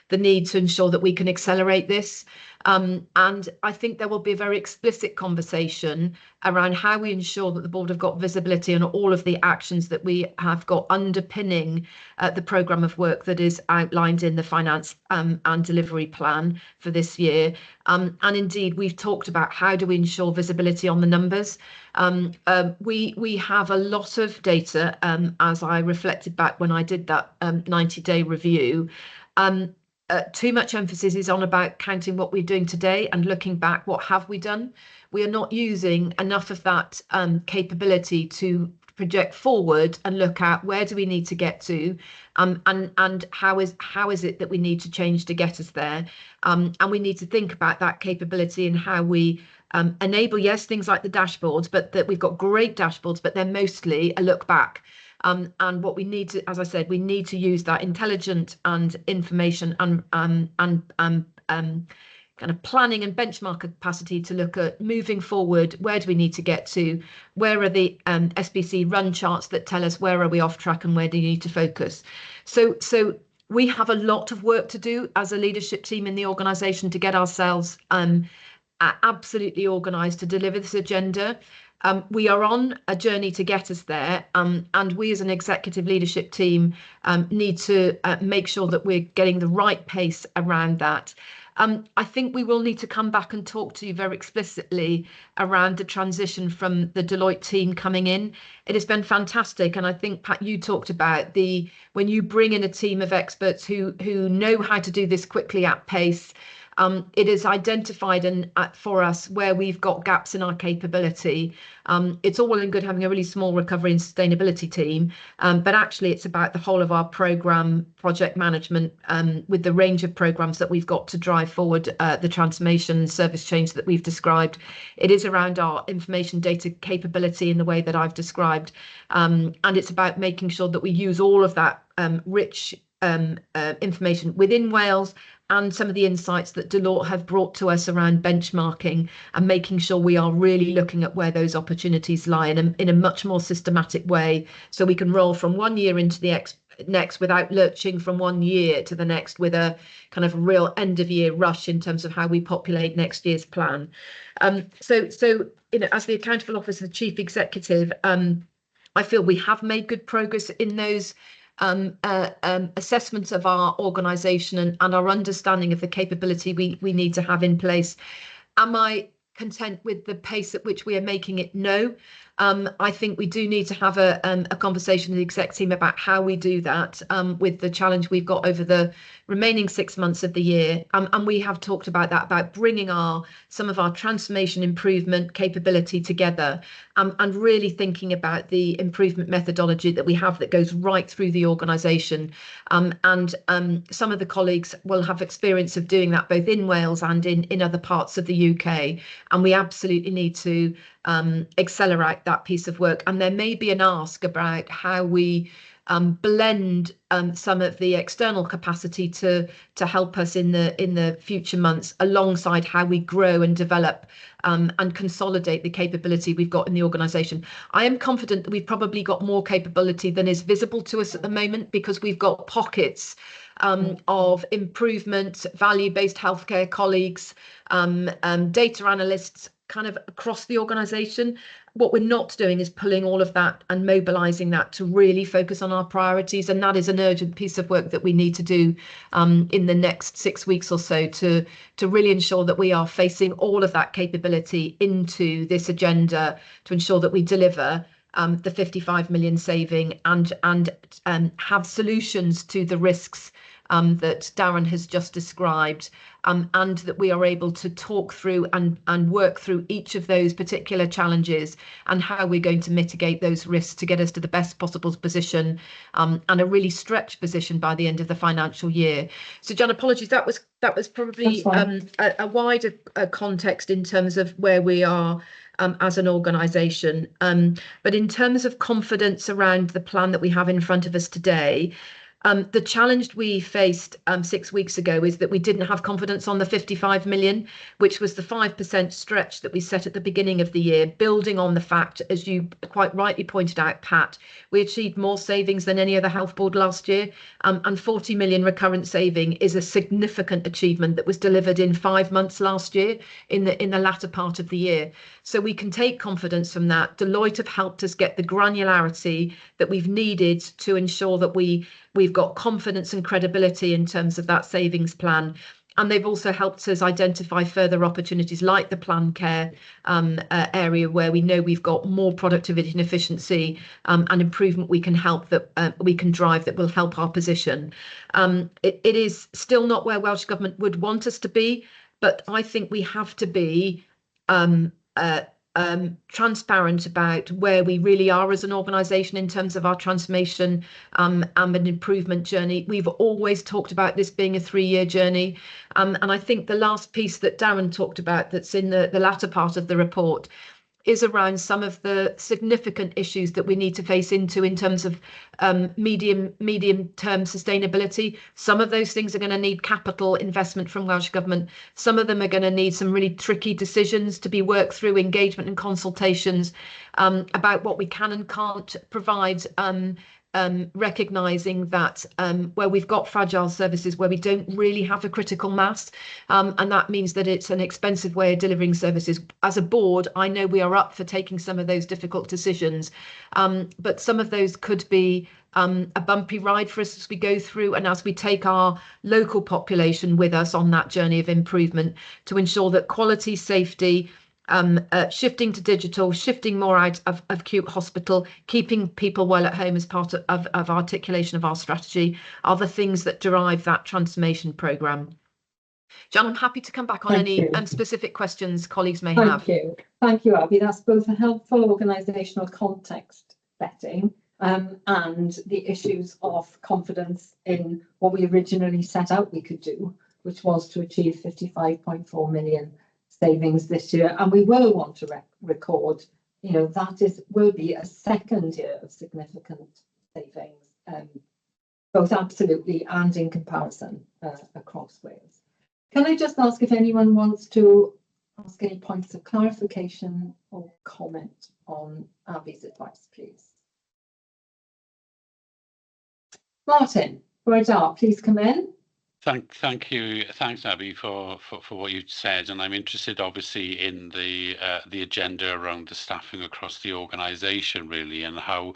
the need to ensure that we can accelerate this. And I think there will be a very explicit conversation around how we ensure that the board have got visibility on all of the actions that we have got underpinning the programme of work that is outlined in the finance and delivery plan for this year. And indeed, we've talked about how do we ensure visibility on the numbers. We have a lot of data, as I reflected back when I did that 90-day review. Too much emphasis is on about counting what we're doing today and looking back, what have we done? We are not using enough of that capability to project forward and look at where do we need to get to, and how is it that we need to change to get us there, and we need to think about that capability and how we enable, yes, things like the dashboards, but that we've got great dashboards, but they're mostly a look back. And what we need to, as I said, we need to use that intelligent and information and kind of planning and benchmark capacity to look at moving forward. Where do we need to get to? Where are the SBC run charts that tell us where are we off track and where do you need to focus? So we have a lot of work to do as a leadership team in the organisation to get ourselves absolutely organised to deliver this agenda. We are on a journey to get us there, and we as an executive leadership team need to make sure that we're getting the right pace around that. I think we will need to come back and talk to you very explicitly around the transition from the Deloitte team coming in. It has been fantastic, and I think, Pat, you talked about when you bring in a team of experts who know how to do this quickly at pace. It is identified for us where we've got gaps in our capability. It's all well and good having a really small recovery and sustainability team, but actually it's about the whole of our programme project management with the range of programmes that we've got to drive forward the transformation and service change that we've described. It is around our information data capability in the way that I've described, and it's about making sure that we use all of that rich information within Wales and some of the insights that Deloitte have brought to us around benchmarking and making sure we are really looking at where those opportunities lie in a much more systematic way, so we can roll from one year into the next without lurching from one year to the next with a kind of real end of year rush in terms of how we populate next year's plan. So as the accountable officer, the chief executive, I feel we have made good progress in those assessments of our organisation and our understanding of the capability we need to have in place. Am I content with the pace at which we are making it? No. I think we do need to have a conversation with the exec team about how we do that with the challenge we've got over the remaining 6 months of the year. And we have talked about that, about bringing some of our transformation improvement capability together and really thinking about the improvement methodology that we have that goes right through the organisation. And some of the colleagues will have experience of doing that both in Wales and in other parts of the UK. And we absolutely need to accelerate that piece of work. And there may be an ask about how we blend some of the external capacity to help us in the future months, alongside how we grow and develop and consolidate the capability we've got in the organisation. I am confident that we've probably got more capability than is visible to us at the moment, because we've got pockets of improvement, value-based healthcare colleagues, data analysts kind of across the organisation. What we're not doing is pulling all of that and mobilising that to really focus on our priorities, and that is an urgent piece of work that we need to do in the next 6 weeks or so to really ensure that we are facing all of that capability into this agenda to ensure that we deliver the 55 million saving and have solutions to the risks that Darren has just described, and that we are able to talk through and work through each of those particular challenges and how we're going to mitigate those risks to get us to the best possible position and a really stretched position by the end of the financial year. So, John, apologies, that was probably a wider context in terms of where we are as an organisation. But in terms of confidence around the plan that we have in front of us today, the challenge we faced 6 weeks ago is that we didn't have confidence on the 55 million, which was the 5% stretch that we set at the beginning of the year, building on the fact, as you quite rightly pointed out, Pat, we achieved more savings than any other health board last year, and 40 million recurrent saving is a significant achievement that was delivered in 5 months last year in the latter part of the year. So we can take confidence from that. Deloitte have helped us get the granularity that we've needed to ensure that we've got confidence and credibility in terms of that savings plan. And they've also helped us identify further opportunities like the planned care area, where we know we've got more productivity and efficiency and improvement we can drive that will help our position. It is still not where Welsh Government would want us to be, but I think we have to be transparent about where we really are as an organisation in terms of our transformation and an improvement journey. We've always talked about this being a 3-year journey, and I think the last piece that Darren talked about that's in the latter part of the report is around some of the significant issues that we need to face into in terms of medium-term sustainability. Some of those things are going to need capital investment from Welsh Government. Some of them are going to need some really tricky decisions to be worked through, engagement and consultations about what we can and can't provide, recognising that where we've got fragile services, where we don't really have a critical mass, and that means that it's an expensive way of delivering services. As a board, I know we are up for taking some of those difficult decisions, but some of those could be a bumpy ride for us as we go through and as we take our local population with us on that journey of improvement to ensure that quality, safety, shifting to digital, shifting more out of acute hospital, keeping people well at home as part of articulation of our strategy are the things that derive that transformation programme. John, I'm happy to come back on any specific questions colleagues may have. Thank you, Abby. That's both a helpful organisational context setting and the issues of confidence in what we originally set out we could do, which was to achieve 55.4 million savings this year. And we will want to record, that will be a second year of significant savings, both absolutely and in comparison across Wales. Can I just ask if anyone wants to ask any points of clarification or comment on Abby's advice, please? Martin Brodar, please come in. Thank you. Thanks, Abby, for what you've said. And I'm interested, obviously, in the agenda around the staffing across the organisation, really, and how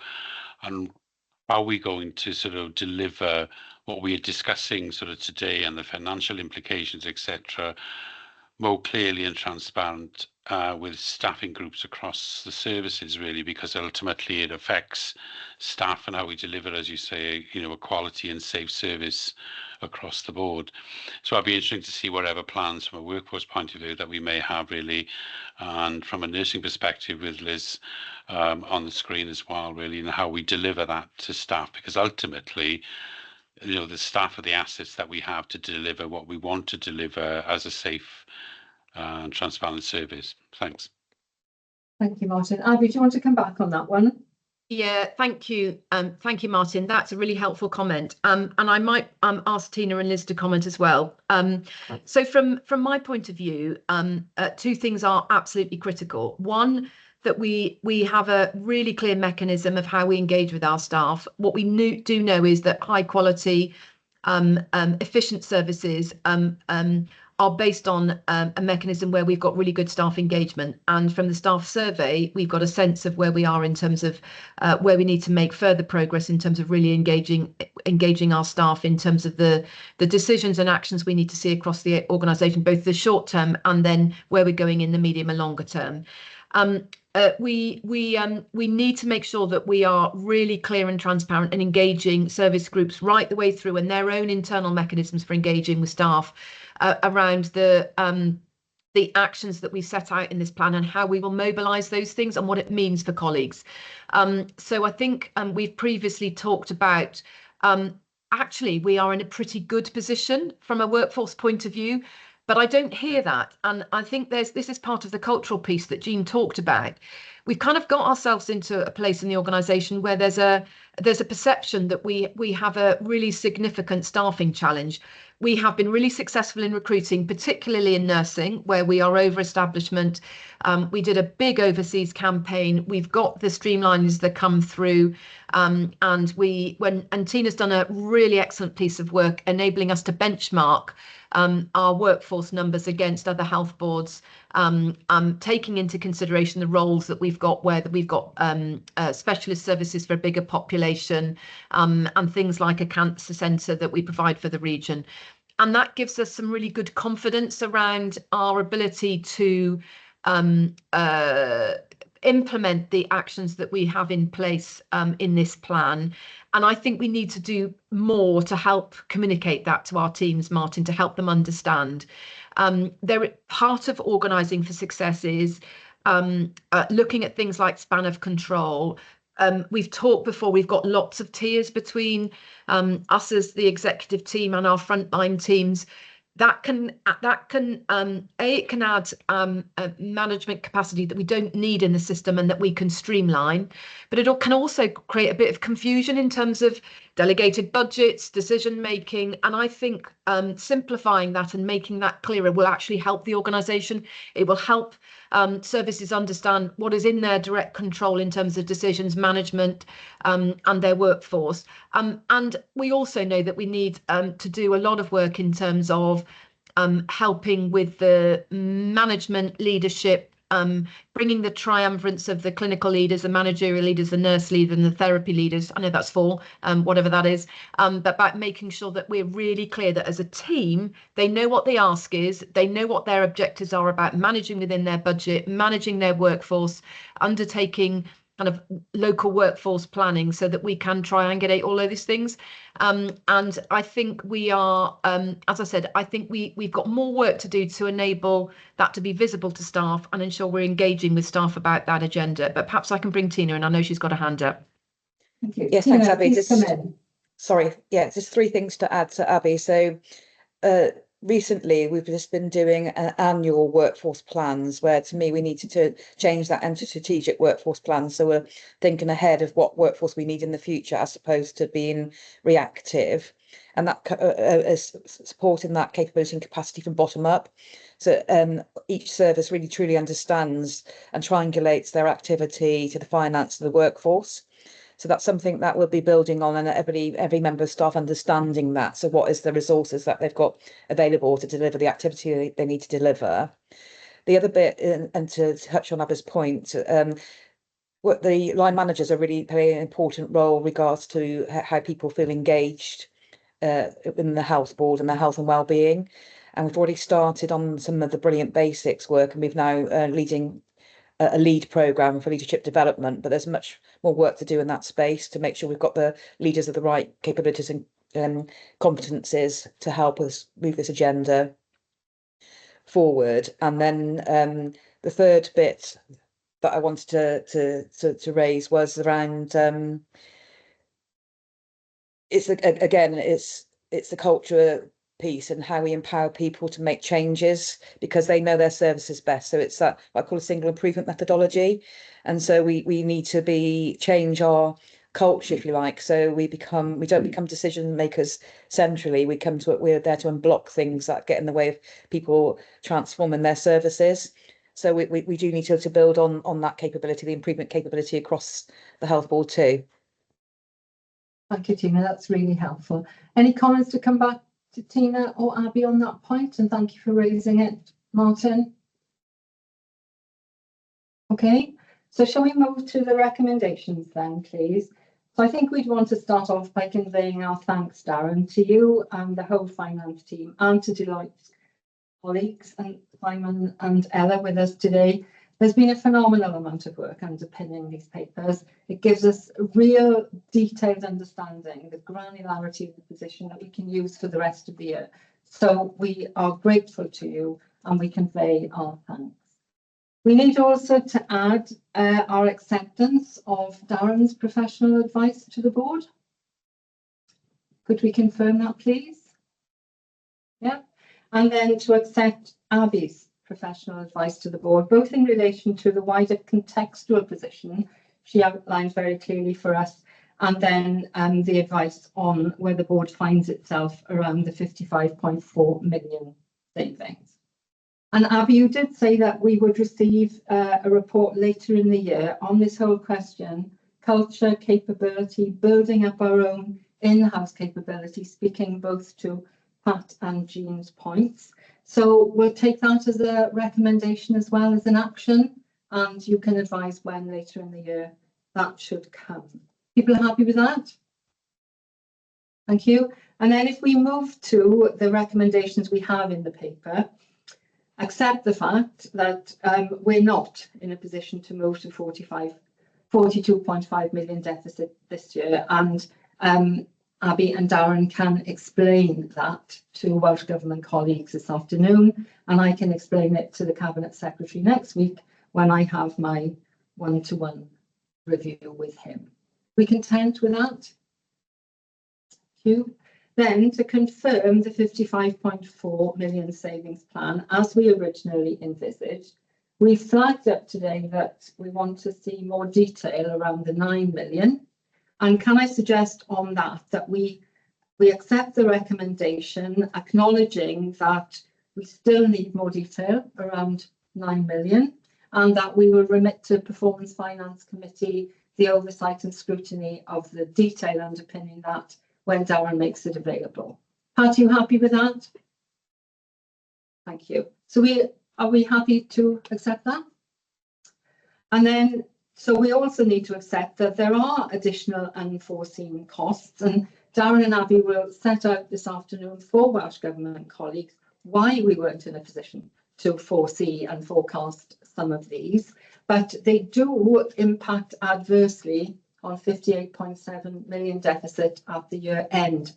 are we going to sort of deliver what we are discussing sort of today and the financial implications, etc., more clearly and transparent with staffing groups across the services, really, because ultimately it affects staff and how we deliver, as you say, a quality and safe service across the board. So I'd be interested to see whatever plans from a workforce point of view that we may have, really, and from a nursing perspective with Liz on the screen as well, really, and how we deliver that to staff, because ultimately, the staff are the assets that we have to deliver what we want to deliver as a safe and transparent service. Thanks. Thank you, Martin. Abby, do you want to come back on that one? Yeah, thank you. Thank you, Martin. That's a really helpful comment. And I might ask Tina and Liz to comment as well. So from my point of view, two things are absolutely critical. One, that we have a really clear mechanism of how we engage with our staff. What we do know is that high quality, efficient services are based on a mechanism where we've got really good staff engagement. And from the staff survey, we've got a sense of where we are in terms of where we need to make further progress in terms of really engaging our staff in terms of the decisions and actions we need to see across the organisation, both the short term and then where we're going in the medium and longer term. We need to make sure that we are really clear and transparent and engaging service groups right the way through, and their own internal mechanisms for engaging with staff around the actions that we set out in this plan and how we will mobilise those things and what it means for colleagues. So I think we've previously talked about actually we are in a pretty good position from a workforce point of view. But I don't hear that. And I think this is part of the cultural piece that Jean talked about. We've kind of got ourselves into a place in the organisation where there's a perception that we have a really significant staffing challenge. We have been really successful in recruiting, particularly in nursing, where we are over establishment. We did a big overseas campaign. We've got the streamlines that come through. And Tina's done a really excellent piece of work enabling us to benchmark our workforce numbers against other health boards, taking into consideration the roles that we've got, where we've got specialist services for a bigger population, and things like a cancer centre that we provide for the region. And that gives us some really good confidence around our ability to implement the actions that we have in place in this plan. And I think we need to do more to help communicate that to our teams, Martin, to help them understand. Part of organising for success is looking at things like span of control. We've talked before, we've got lots of tiers between us as the executive team and our frontline teams. That can add a management capacity that we don't need in the system and that we can streamline, but it can also create a bit of confusion in terms of delegated budgets, decision making, and I think simplifying that and making that clearer will actually help the organisation. It will help services understand what is in their direct control in terms of decisions, management, and their workforce. And we also know that we need to do a lot of work in terms of helping with the management leadership, bringing the triumvirates of the clinical leaders, the managerial leaders, the nurse leader and the therapy leaders. I know that's 4, whatever that is, but about making sure that we're really clear that as a team, they know what the ask is, they know what their objectives are about managing within their budget, managing their workforce, undertaking kind of local workforce planning so that we can triangulate all of these things. And I think we are, as I said, I think we've got more work to do to enable that to be visible to staff and ensure we're engaging with staff about that agenda. But perhaps I can bring Tina in. I know she's got a hand up. Thank you. Yes, Tina, thanks, Abby. please come in. Sorry, yeah, just 3 things to add to Abby. So recently, we've just been doing annual workforce plans where, to me, we needed to change that into strategic workforce plans. So we're thinking ahead of what workforce we need in the future as opposed to being reactive. And that is supporting that capability and capacity from bottom up. So each service really truly understands and triangulates their activity to the finance of the workforce. So that's something that we'll be building on, and every member of staff understanding that. So what is the resources that they've got available to deliver the activity they need to deliver? The other bit, and to touch on Abby's point, what the line managers are really playing an important role regards to how people feel engaged in the health board and their health and well-being. And we've already started on some of the Brilliant Basics work, and we've now leading a lead programme for leadership development, but there's much more work to do in that space to make sure we've got the leaders of the right capabilities and competencies to help us move this agenda forward. And then the third bit that I wanted to raise was around it's the culture piece and how we empower people to make changes because they know their services best. So it's that what I call a single improvement methodology, and so we need to change our culture, if you like. So we don't become decision makers centrally. We're there to unblock things that get in the way of people transforming their services. So we do need to build on that capability, the improvement capability across the health board too. Thank you, Tina. That's really helpful. Any comments to come back to Tina or Abby on that point? And thank you for raising it, Martin. Okay, so shall we move to the recommendations then, please? So I think we'd want to start off by conveying our thanks, Darren, to you and the whole finance team, and to Deloitte's colleagues and Simon and Ella with us today. There's been a phenomenal amount of work underpinning these papers. It gives us a real detailed understanding, the granularity of the position that we can use for the rest of the year. So we are grateful to you and we convey our thanks. We need also to add our acceptance of Darren's professional advice to the board. Could we confirm that, please? Yeah. And then to accept Abby's professional advice to the board, both in relation to the wider contextual position she outlined very clearly for us, and then the advice on where the board finds itself around the 55.4 million savings. And Abby, you did say that we would receive a report later in the year on this whole question, culture, capability, building up our own in-house capability, speaking both to Pat and Jean's points. So we'll take that as a recommendation as well as an action, and you can advise when later in the year that should come. People are happy with that? Thank you. And then if we move to the recommendations we have in the paper, accept the fact that we're not in a position to move to 42.5 million deficit this year, and Abby and Darren can explain that to Welsh Government colleagues this afternoon, and I can explain it to the Cabinet Secretary next week when I have my one-to-one review with him. We content with that? Thank you. Then to confirm the 55.4 million savings plan as we originally envisaged, we flagged up today that we want to see more detail around the 9 million. And can I suggest on that we accept the recommendation, acknowledging that we still need more detail around 9 million, and that we will remit to Performance Finance Committee the oversight and scrutiny of the detail underpinning that when Darren makes it available. Pat, are you happy with that? Thank you. So are we happy to accept that? And then so we also need to accept that there are additional unforeseen costs, and Darren and Abby will set out this afternoon for Welsh Government colleagues why we weren't in a position to foresee and forecast some of these, but they do impact adversely on 58.7 million deficit at the year end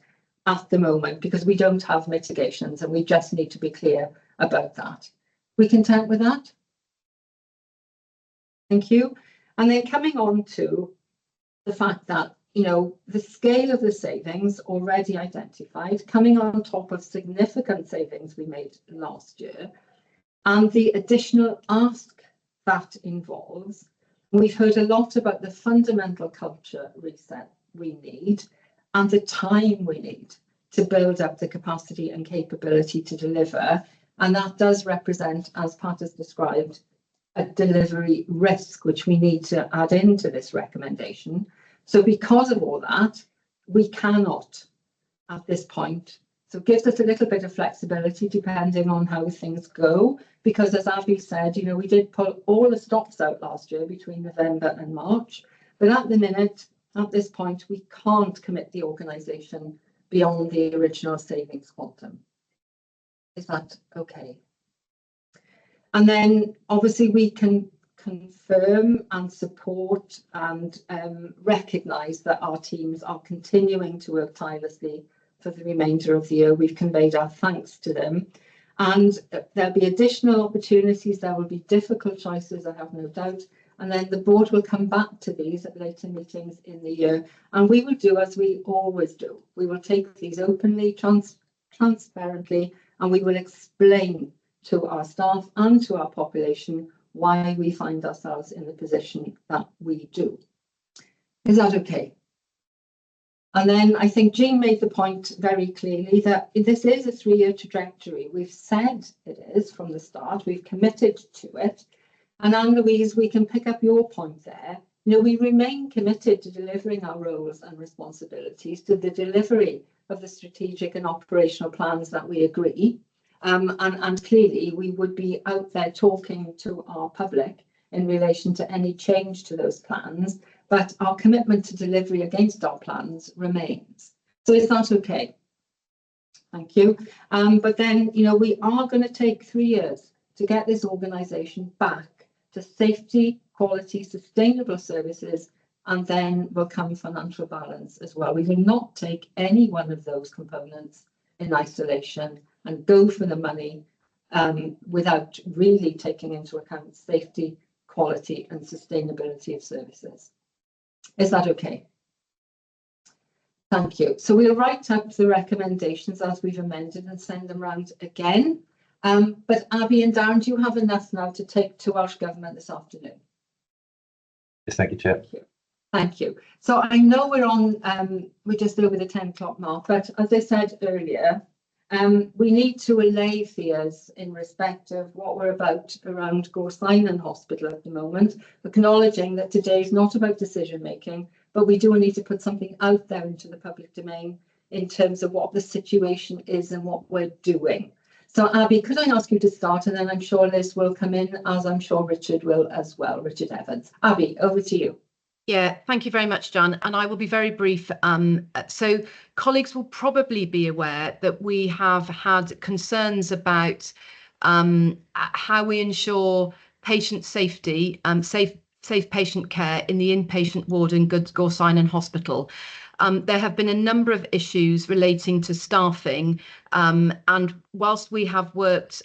at the moment, because we don't have mitigations and we just need to be clear about that. We content with that? Thank you. And then coming on to the fact that, you know, the scale of the savings already identified, coming on top of significant savings we made last year, and the additional ask that involves, we've heard a lot about the fundamental culture reset we need and the time we need to build up the capacity and capability to deliver. And that does represent, as Pat has described, a delivery risk, which we need to add into this recommendation. So because of all that, we cannot at this point. So it gives us a little bit of flexibility depending on how things go, because as Abby said, you know, we did pull all the stops out last year between November and March, but at the minute, at this point, we can't commit the organisation beyond the original savings quantum. Is that okay? And then obviously we can confirm and support and recognise that our teams are continuing to work tirelessly for the remainder of the year. We've conveyed our thanks to them, and there'll be additional opportunities. There will be difficult choices, I have no doubt, and then the board will come back to these at later meetings in the year, and we will do as we always do. We will take these openly, transparently, and we will explain to our staff and to our population why we find ourselves in the position that we do. Is that okay? And then I think Jean made the point very clearly that this is a 3-year trajectory. We've said it is from the start. We've committed to it. And Anne-Louise, we can pick up your point there. You know, we remain committed to delivering our roles and responsibilities, to the delivery of the strategic and operational plans that we agree. And clearly we would be out there talking to our public in relation to any change to those plans, but our commitment to delivery against our plans remains. So is that okay? Thank you. But then, you know, we are going to take 3 years to get this organisation back to safety, quality, sustainable services, and then will come financial balance as well. We will not take any one of those components in isolation and go for the money without really taking into account safety, quality and sustainability of services. Is that okay? Thank you. So we'll write up the recommendations as we've amended and send them round again. But Abby and Darren, do you have enough now to take to Welsh Government this afternoon? Yes, thank you, Chair. Thank you. Thank you. So I know we're just over the 10 o'clock mark, but as I said earlier, we need to allay fears in respect of what we're about around Gorsinon Hospital at the moment, acknowledging that today is not about decision making, but we do need to put something out there into the public domain in terms of what the situation is and what we're doing. So Abby, could I ask you to start, and then I'm sure Liz will come in, as I'm sure Richard will as well, Richard Evans. Abby, over to you. Yeah, thank you very much, John. And I will be very brief. So colleagues will probably be aware that we have had concerns about how we ensure patient safety, safe patient care in the inpatient ward in Gorsinon Hospital. There have been a number of issues relating to staffing, and whilst we have worked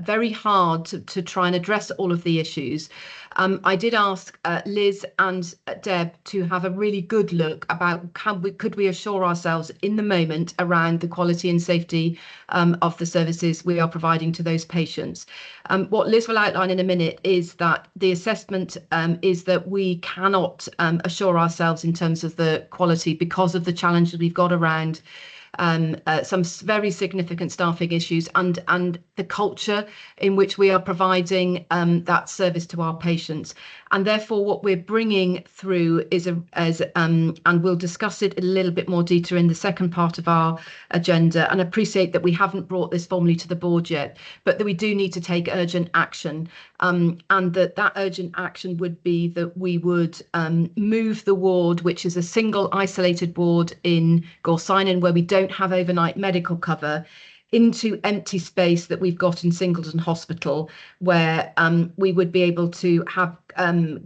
very hard to try and address all of the issues, I did ask Liz and Deb to have a really good look about how could we assure ourselves in the moment around the quality and safety of the services we are providing to those patients. What Liz will outline in a minute is that the assessment is that we cannot assure ourselves in terms of the quality because of the challenges we've got around some very significant staffing issues and the culture in which we are providing that service to our patients. And therefore what we're bringing through is and we'll discuss it in a little bit more detail in the second part of our agenda, and appreciate that we haven't brought this formally to the board yet, but that we do need to take urgent action, and that urgent action would be that we would move the ward, which is a single isolated ward in Gorsinon where we don't have overnight medical cover, into empty space that we've got in Singleton Hospital, where we would be able to have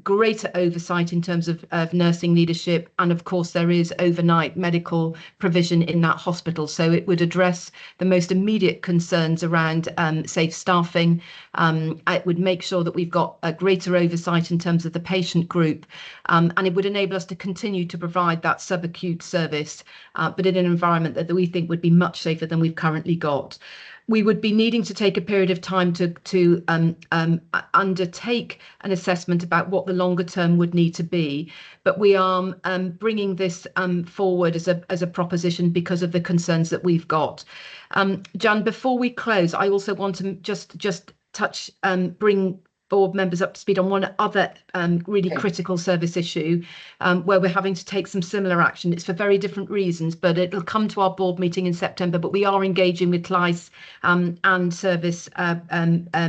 greater oversight in terms of nursing leadership, and of course there is overnight medical provision in that hospital, so it would address the most immediate concerns around safe staffing. It would make sure that we've got a greater oversight in terms of the patient group, and it would enable us to continue to provide that subacute service, but in an environment that we think would be much safer than we've currently got. We would be needing to take a period of time to undertake an assessment about what the longer term would need to be, but we are bringing this forward as a proposition because of the concerns that we've got. Jan, before we close, I also want to just touch bring board members up to speed on one other really Okay. critical service issue where we're having to take some similar action. It's for very different reasons, but it'll come to our board meeting in September. But we are engaging with CLICE and service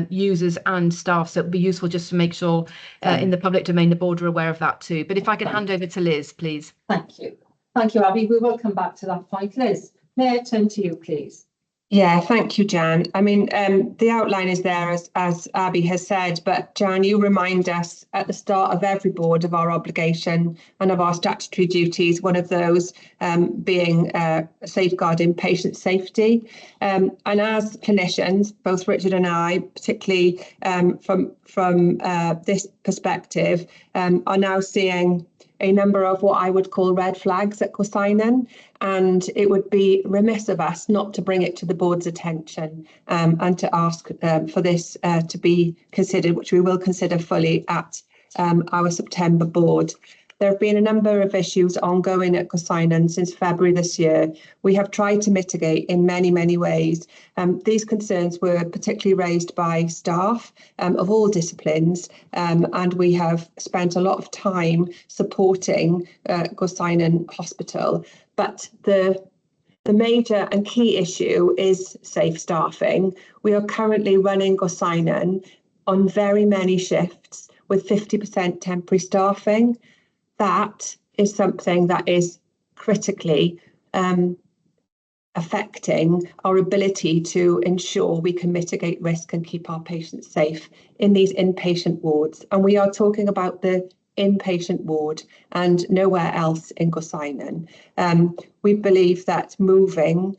users and staff, so it'll be useful just to make sure in the public domain the board are aware of that too. But if I can hand over to Liz, please. Thank you. Thank you, Abby. We will come back to that point. Liz, may I turn to you, please? Yeah, thank you, Jan. I mean, the outline is there, as Abby has said, but Jan, you remind us at the start of every board of our obligation and of our statutory duties, one of those being safeguarding patient safety. And as clinicians, both Richard and I, particularly from this perspective, are now seeing a number of what I would call red flags at Gosainen, and it would be remiss of us not to bring it to the board's attention and to ask for this to be considered, which we will consider fully at our September board. There have been a number of issues ongoing at Gosainen since February this year. We have tried to mitigate in many, many ways. These concerns were particularly raised by staff of all disciplines, and we have spent a lot of time supporting Gosainen Hospital. But the major and key issue is safe staffing. We are currently running Gosainen on very many shifts with 50% temporary staffing. That is something that is critically affecting our ability to ensure we can mitigate risk and keep our patients safe in these inpatient wards. And we are talking about the inpatient ward and nowhere else in Gosainen. We believe that moving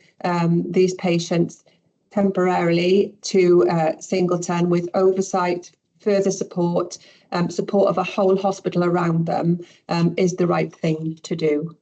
these patients temporarily to Singleton with oversight, further support, support of a whole hospital around them is the right thing to do.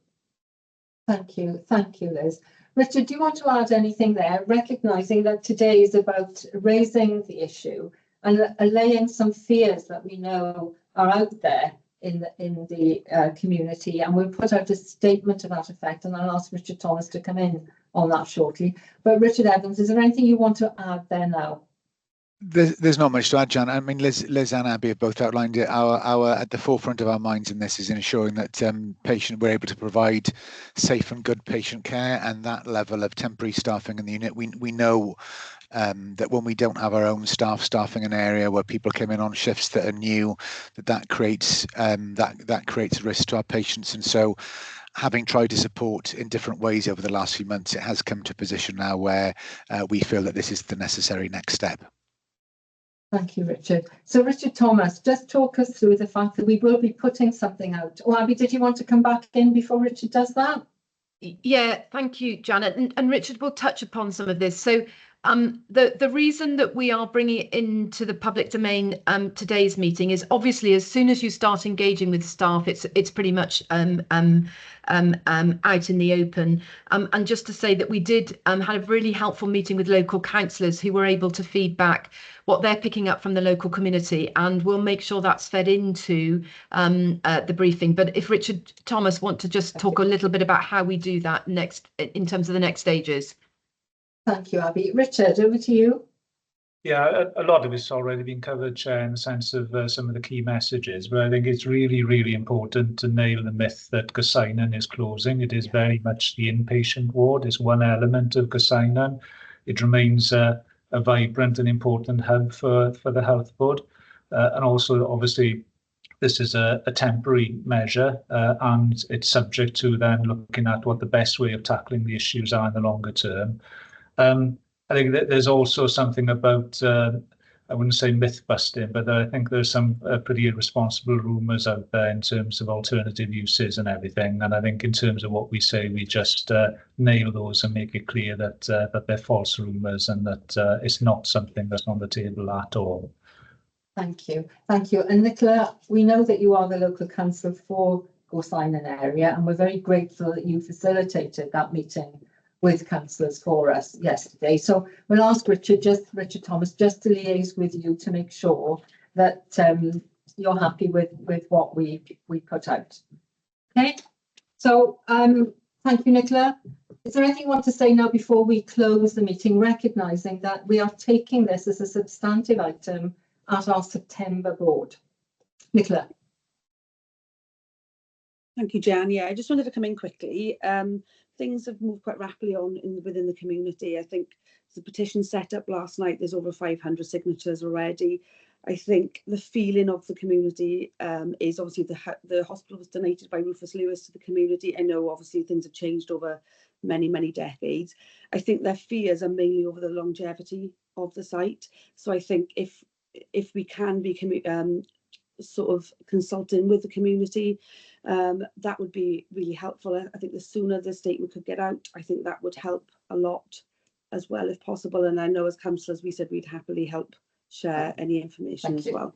Thank you, Liz. Richard, do you want to add anything there, recognising that today is about raising the issue and allaying some fears that we know are out there in the community, and we'll put out a statement to that effect, and I'll ask Richard Thomas to come in on that shortly. But Richard Evans, is there anything you want to add there now? There's not much to add, Jan. I mean, Liz and Abby have both outlined it. Our at the forefront of our minds in this is ensuring that we're able to provide safe and good patient care, and that level of temporary staffing in the unit. We know that when we don't have our own staff staffing an area where people come in on shifts that are new, that creates risk to our patients. And so, having tried to support in different ways over the last few months, it has come to a position now where we feel that this is the necessary next step. Thank you, Richard. So, Richard Thomas, just talk us through the fact that we will be putting something out. Oh, Abby, did you want to come back in before Richard does that? Yeah, thank you, Janet. And Richard will touch upon some of this. So, the reason that we are bringing it into the public domain today's meeting is obviously as soon as you start engaging with staff, it's pretty much out in the open. And just to say that we did had a really helpful meeting with local councillors who were able to feed back what they're picking up from the local community, and we'll make sure that's fed into the briefing. But if Richard Thomas want to just talk a little bit about how we do that next in terms of the next stages. Thank you, Abby. Richard, over to you. Yeah, a lot of it's already been covered, Chair, in the sense of some of the key messages, but I think it's really, really important to nail the myth that Gosainen is closing. It is very much the inpatient ward. It's one element of Gosainen. It remains a vibrant and important hub for the health board. And also, obviously, this is a temporary measure and it's subject to then looking at what the best way of tackling the issues are in the longer term. I think that there's also something about, I wouldn't say myth busting, but I think there's some pretty irresponsible rumours out there in terms of alternative uses and everything. And I think in terms of what we say, we just nail those and make it clear that they're false rumours and that it's not something that's on the table at all. Thank you. Thank you. And Nicola, we know that you are the local council for Gosainen area, and we're very grateful that you facilitated that meeting with councillors for us yesterday. So we'll ask Richard Thomas, just to liaise with you to make sure that you're happy with what we put out. Okay. So thank you, Nicola. Is there anything you want to say now before we close the meeting, recognising that we are taking this as a substantive item at our September board. Nicola. Thank you, Jan. Yeah, I just wanted to come in quickly. Things have moved quite rapidly on within the community. I think the petition set up last night, there's over 500 signatures already. I think the feeling of the community is obviously the hospital was donated by Rufus Lewis to the community. I know obviously things have changed over many, many decades. I think their fears are mainly over the longevity of the site. So I think if we can be sort of consulting with the community, that would be really helpful. I think the sooner the statement could get out, I think that would help a lot as well if possible. And I know as councillors we said we'd happily help share any information as well.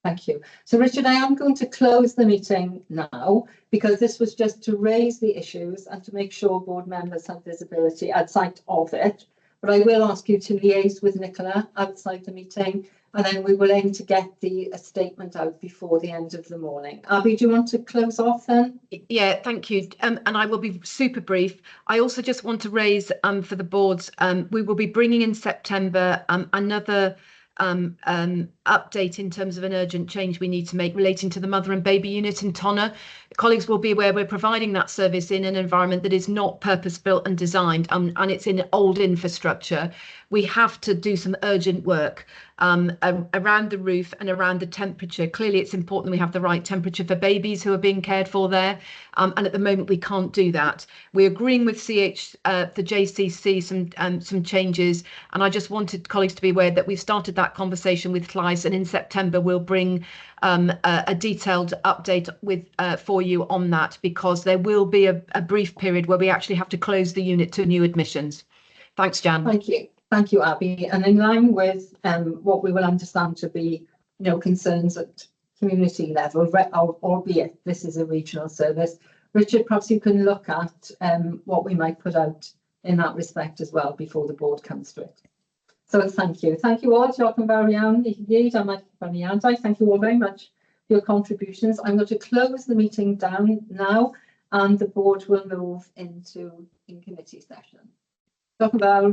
Thank you. So Richard, I am going to close the meeting now because this was just to raise the issues and to make sure board members have visibility outside of it. But I will ask you to liaise with Nicola outside the meeting, and then we will aim to get the statement out before the end of the morning. Abby, do you want to close off then? Yeah, thank you. And I will be super brief. I also just want to raise for the boards, we will be bringing in September another update in terms of an urgent change we need to make relating to the mother and baby unit in Tonner. Colleagues will be aware we're providing that service in an environment that is not purpose-built and designed, and it's in old infrastructure. We have to do some urgent work around the roof and around the temperature. Clearly, it's important we have the right temperature for babies who are being cared for there, and at the moment we can't do that. We're agreeing with the JCC some changes, and I just wanted colleagues to be aware that we've started that conversation with CLICE, and in September we'll bring a detailed update for you on that, because there will be a brief period where we actually have to close the unit to new admissions. Thanks, Jan. Thank you. Thank you, Abby. And in line with what we will understand to be, concerns at community level, albeit this is a regional service, Richard, perhaps you can look at what we might put out in that respect as well before the board comes to it. So thank you. Thank you all. Diolch yn fawr iawn I gyd am eich cyfraniadau. Thank you all very much for your contributions. I'm going to close the meeting down now, and the board will move into in-committee session. Diolch yn fawr.